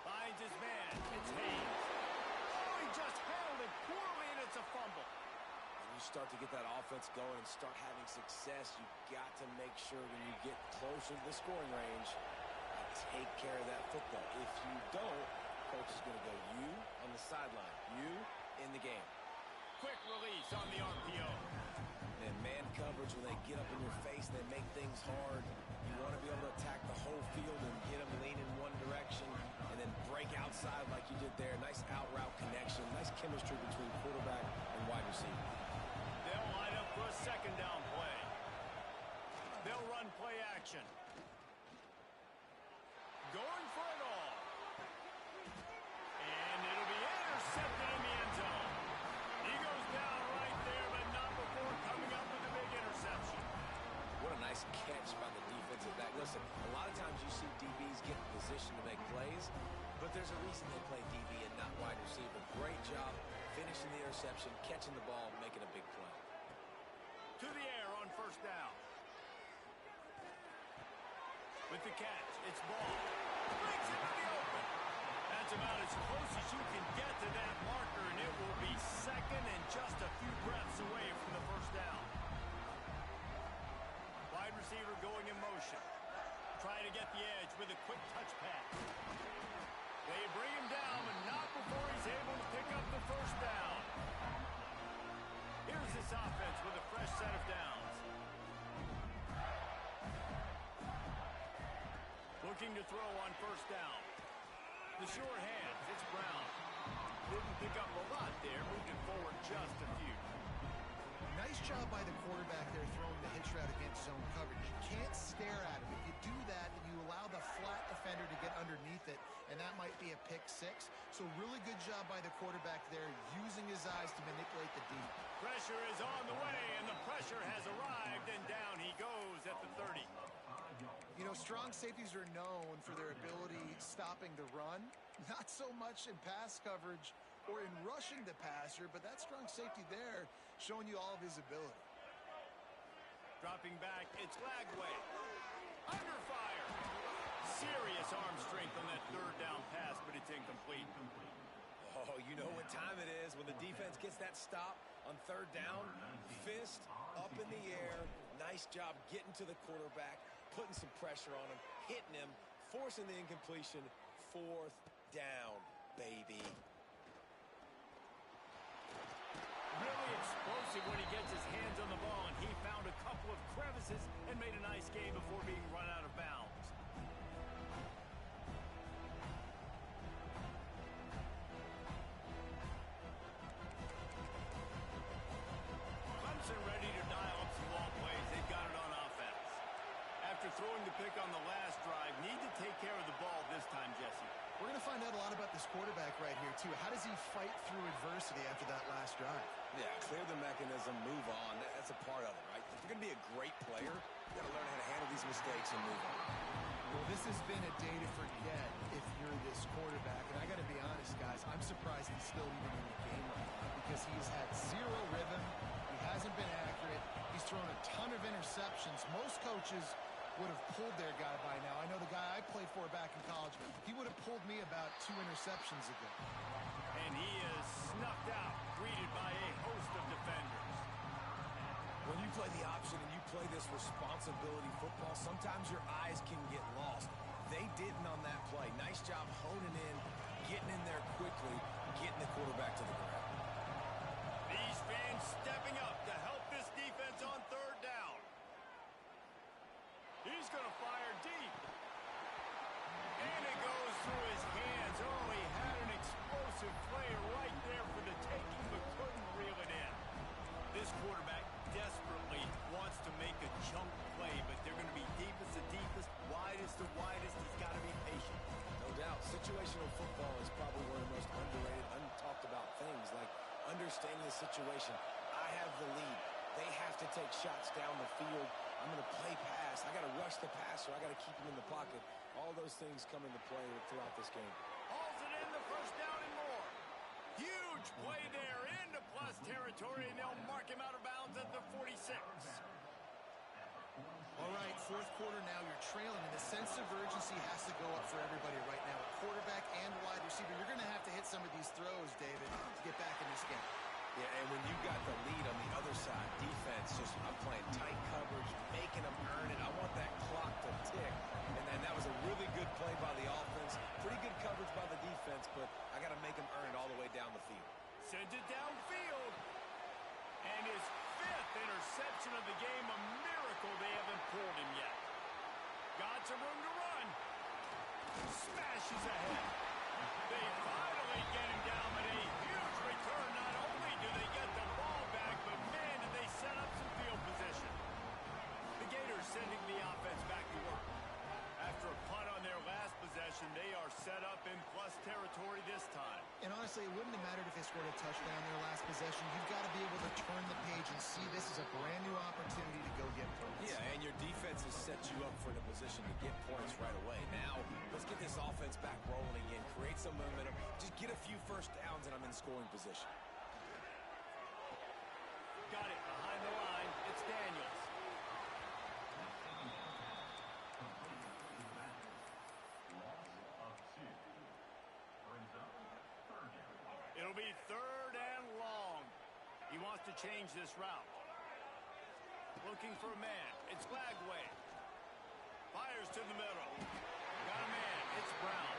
Finds his man. It's Hayes. Oh, he just handled it poorly, and it's a fumble. You start to get that offense going and start having success, you got to make sure when you get closer to the scoring range, take care of that football. If you don't, coach is going to go you on the sideline, you in the game. Quick release on the RPO. And man coverage, when they get up in your face, they make things hard. You want to be able to attack the whole field and get them lean in one direction and then break outside like you did there. Nice out route connection, nice chemistry between quarterback and wide receiver. They'll line up for a second down play. They'll run play action. Going for it all. And it'll be intercepted in the end zone. He goes down right there, but not before coming up with a big interception. What a nice catch by the defensive back. Listen, a lot of times you see DBs get in position to make plays, but there's a reason they play DB and not wide receiver. Great job finishing the interception, catching the ball, making a big play. To the air on first down. With the catch, it's Ball. Brings it to the open. That's about as close as you can get to that marker, and it will be second and just a few breaths away from the first down. Wide receiver going in motion. Trying to get the edge with a quick touch pass. They bring him down, but not before he's able to pick up the first down. Here's this offense with a fresh set of downs. Looking to throw on first down. The sure hands, it's Brown. Didn't pick up a lot there, moved it forward just a few. Nice job by the quarterback there throwing the hitch route against zone coverage. You can't stare at him. If you do that, then you allow the flat defender to get underneath it, and that might be a pick six. So really good job by the quarterback there, using his eyes to manipulate the deep. Pressure is on the way, and the pressure has arrived, and down he goes at the 30. You know, strong safeties are known for their ability stopping the run, not so much in pass coverage or in rushing the passer, but that strong safety there showing you all of his ability. Dropping back, it's Lagway. Under fire. Serious arm strength on that third down pass, but it's incomplete. Oh, you know what time it is when the defense gets that stop on third down. Fist up in the air. Nice job getting to the quarterback, putting some pressure on him, hitting him, forcing the incompletion. 4th down, baby. Really explosive when he gets his hands on the ball, and he found a couple of crevices and made a nice game before being run out of bounds. Clemson ready to dial up some ball plays. They've got it on offense. After throwing the pick on the last drive, need to take care of the ball this time, Jesse. We're going to find out a lot about this quarterback right here, too. How does he fight through adversity after that last drive? Yeah, clear the mechanism, move on. That's a part of it, right? If you're going to be a great player, you got to learn how to handle these mistakes and move on. Well, this has been a day to forget if you're this quarterback. And I got to be honest, guys, I'm surprised he's still even in the game right now because he's had zero rhythm. He hasn't been accurate. He's thrown a ton of interceptions. Most coaches would have pulled their guy by now. I know the guy I played for back in college, he would have pulled me about 2 interceptions ago. And he is snuffed out, greeted by a host of defenders. When you play the option and you play this responsibility football, sometimes your eyes can get lost. They didn't on that play. Nice job honing in, getting in there quickly, getting the quarterback to the ground. These fans stepping up to help this defense on 3rd down. He's going to fire deep. And it goes through his hands. Oh, he had an explosive play right there for the taking, but couldn't reel it in. This quarterback desperately wants to make a chunk play, but they're going to be deepest to deepest, widest to widest. He's got to be patient. No doubt. Situational football is probably one of the most underrated, untalked about things, like understanding the situation. I have the lead. They have to take shots down the field. I'm going to play pass. I got to rush the passer. I got to keep him in the pocket. All those things come into play throughout this game. Hauls it in, the 1st down and more. Huge play there into plus territory, and they'll mark him out of bounds at the 46. All right, 4th quarter now. You're trailing, and the sense of urgency has to go up for everybody right now. At quarterback and wide receiver, you're going to have to hit some of these throws, David, to get back in this game. Yeah, and when you got the lead on the other side, defense, I'm playing tight coverage, making them earn it. I want that clock to tick. And then that was a really good play by the offense. Pretty good coverage by the defense, but I got to make them earn it all the way down the field. Sends it downfield. And his 5th interception of the game. A miracle they haven't pulled him yet. Got some room to run. Smashes ahead. They finally get him down, but a huge return. Not only do they get the ball back, but man, did they set up some field position. The Gators sending the offense back to work. After a punt on their last possession, they are set up in plus territory this time. And honestly, it wouldn't have mattered if they scored a touchdown their last possession. You've got to be able to turn the page and see this as a brand new opportunity to go get points. Yeah, and your defense has set you up for the position to get points right away. Now, let's get this offense back rolling again, create some momentum, just get a few 1st downs, and I'm in scoring position. Got it behind the line. It's Daniels. It'll be 3rd and long. He wants to change this route. Looking for a man. It's Glagway. Fires to the middle. Got a man. It's Brown.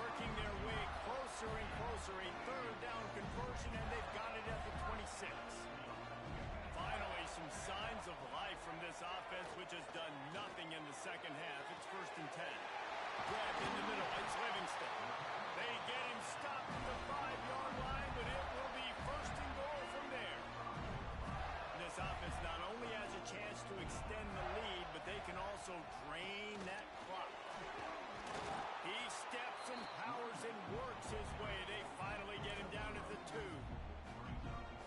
Working their way closer and closer. A 3rd down conversion, and they've got it at the 26. Finally, some signs of life from this offense, which has done nothing in the 2nd half. It's 1st and 10. Grabbed in the middle. It's Livingston. They get him stopped at the 5-yard line, but it will be 1st and goal from there. And this offense not only has a chance to extend the lead, but they can also drain that clock. He steps and powers and works his way. They finally get him down at the 2.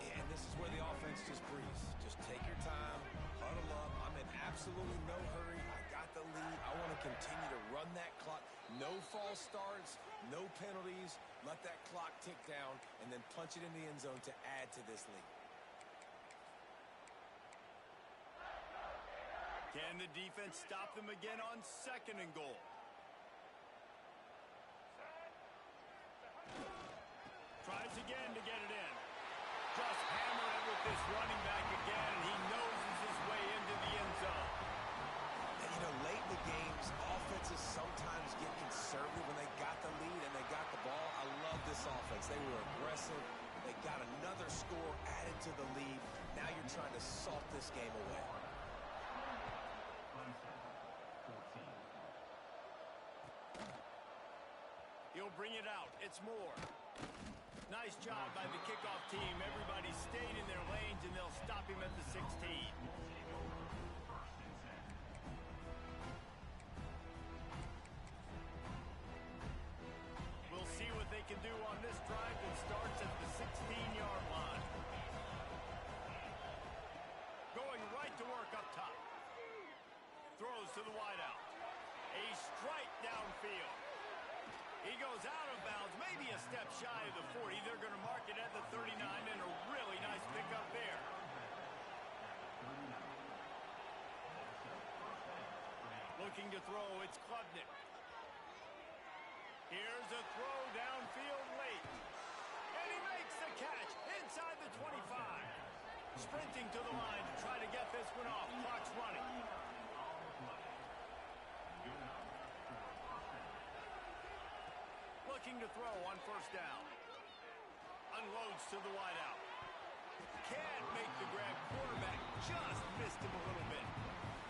And this is where the offense just breathes. Just take your time, huddle up. I'm in absolutely no hurry. I got the lead. I want to continue to run that clock. No false starts, no penalties. Let that clock tick down, and then punch it in the end zone to add to this lead. Can the defense stop them again on 2nd and goal? Tries again to get it in. Just hammer it with this running back again, and he noses his way into the end zone. And, late in the games, offenses sometimes get conservative when they got the lead and they got the ball. I love this offense. They were aggressive. They got another score added to the lead. Now you're trying to salt this game away. He'll bring it out. It's Moore. Nice job by the kickoff team. Everybody stayed in their lanes, and they'll stop him at the 16. We'll see what they can do on this drive that starts at the 16-yard line. Going right to work up top. Throws to the wideout. A strike downfield. He goes out of bounds, maybe a step shy of the 40. They're going to mark it at the 39, and a really nice pickup there. Looking to throw, it's Klubnik. Here's a throw downfield late. And he makes the catch inside the 25. Sprinting to the line to try to get this one off. Clock's running. Looking to throw on first down. Unloads to the wideout. Can't make the grab. Quarterback just missed him a little bit.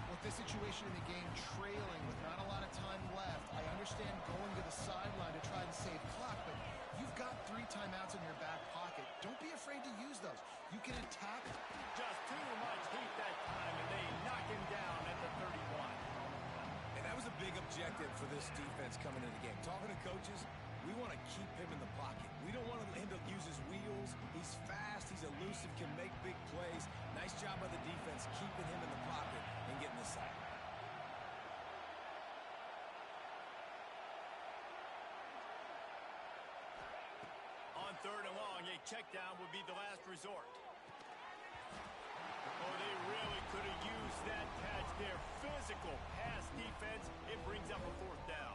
With this situation in the game, trailing with not a lot of time left, I understand going to the sideline to try and save clock, but you've got 3 timeouts in your back pocket. Don't be afraid to use those. You can attack. Just too much heat that time, and they knock him down at the 31. And that was a big objective for this defense coming into the game. Talking to coaches, we want to keep him in the pocket. We don't want him to use his wheels. He's fast. He's elusive, can make big plays. Nice job by the defense keeping him in the pocket and getting the sack. On third and long, a check down would be the last resort. Oh, they really could have used that catch there. Physical pass defense. It brings up a fourth down.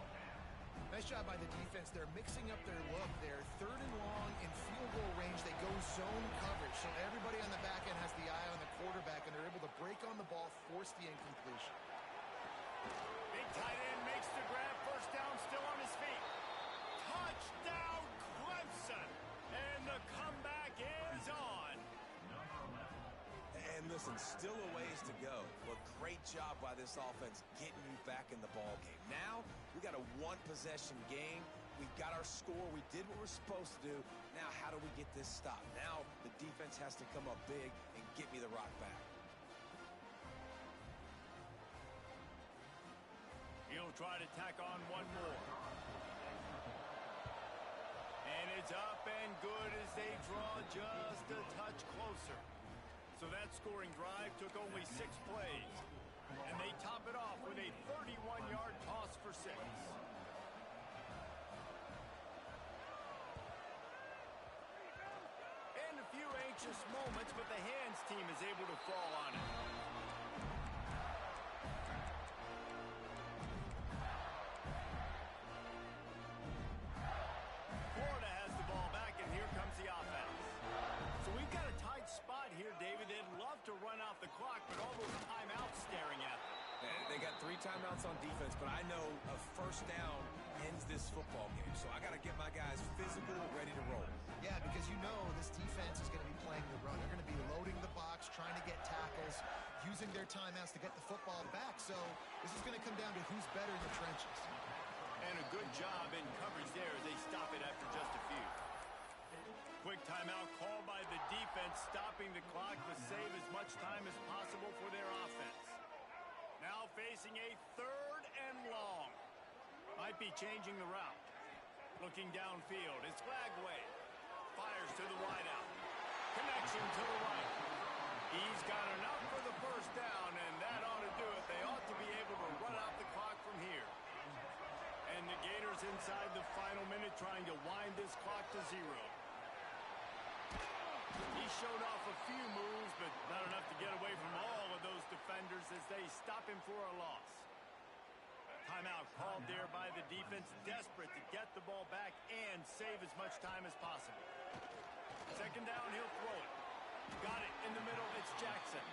Nice job by the defense. They're mixing up their look there. Third and long in field goal range. They go zone coverage. So everybody on the back end has the eye on the quarterback, and they're able to break on the ball, force the incompletion. Big tight end makes the grab. First down, still on his feet. Touchdown, Clemson. And the comeback is on. And listen, still a ways to go. But great job by this offense getting you back in the ball game. Now, we got a one-possession game. We got our score. We did what we're supposed to do. Now, how do we get this stopped? Now, the defense has to come up big and get me the rock back. He'll try to tack on one more. And it's up and good as they draw just a touch closer. So that scoring drive took only 6 plays. And they top it off with a 31-yard toss for 6. And a few anxious moments, but the hands team is able to fall on it. Florida has the ball back, and here comes the offense. So we've got a tight spot here, David. They'd love to run out the clock, but all those timeouts staring at them. They got 3 timeouts on defense, but I know a first down ends this football game. So I got to get my guys physical, ready to roll. Yeah, because you know this defense is going to be playing the run. They're going to be loading the box, trying to get tackles, using their timeouts to get the football back. So this is going to come down to who's better in the trenches. And a good job in coverage there as they stop it after just a few. Quick timeout called by the defense, stopping the clock to save as much time as possible for their offense. Now facing a third and long. Might be changing the route. Looking downfield, it's Lagway. Fires to the wideout. Connection to the right. He's got enough for the first down, and that ought to do it. They ought to be able to run out the clock from here. And the Gators inside the final minute trying to wind this clock to 0. He showed off a few moves, but not enough to get away from all of those defenders as they stop him for a loss. Timeout called there by the defense, desperate to get the ball back and save as much time as possible. Second down, he'll throw it. Got it in the middle, it's Jackson.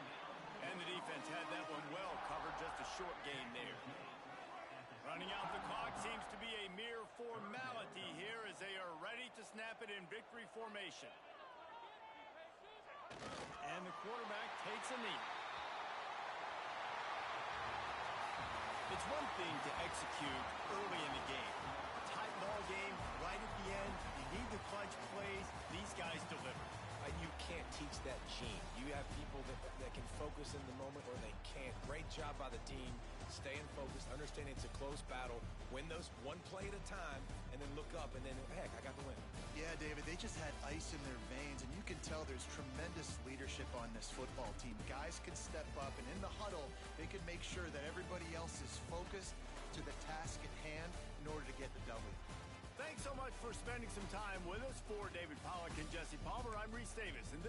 And the defense had that one well covered, just a short gain there. Running out the clock seems to be a mere formality here as they are ready to snap it in victory formation. And the quarterback takes a knee. It's one thing to execute early in the game. A tight ball game right at the end. You need the clutch plays. These guys deliver. And you can't teach that gene. You have people that can focus in the moment or they can't. Great job by the team. Staying focused, understanding it's a close battle. Win those one play at a time, and then look up, and then, heck, I got the win. Yeah, David, they just had ice in their veins, and you can tell there's tremendous leadership on this football team. Guys can step up, and in the huddle, they can make sure that everybody else is focused to the task at hand in order to get the W. Thanks so much for spending some time with us. For David Pollack and Jesse Palmer, I'm Reese Davis. And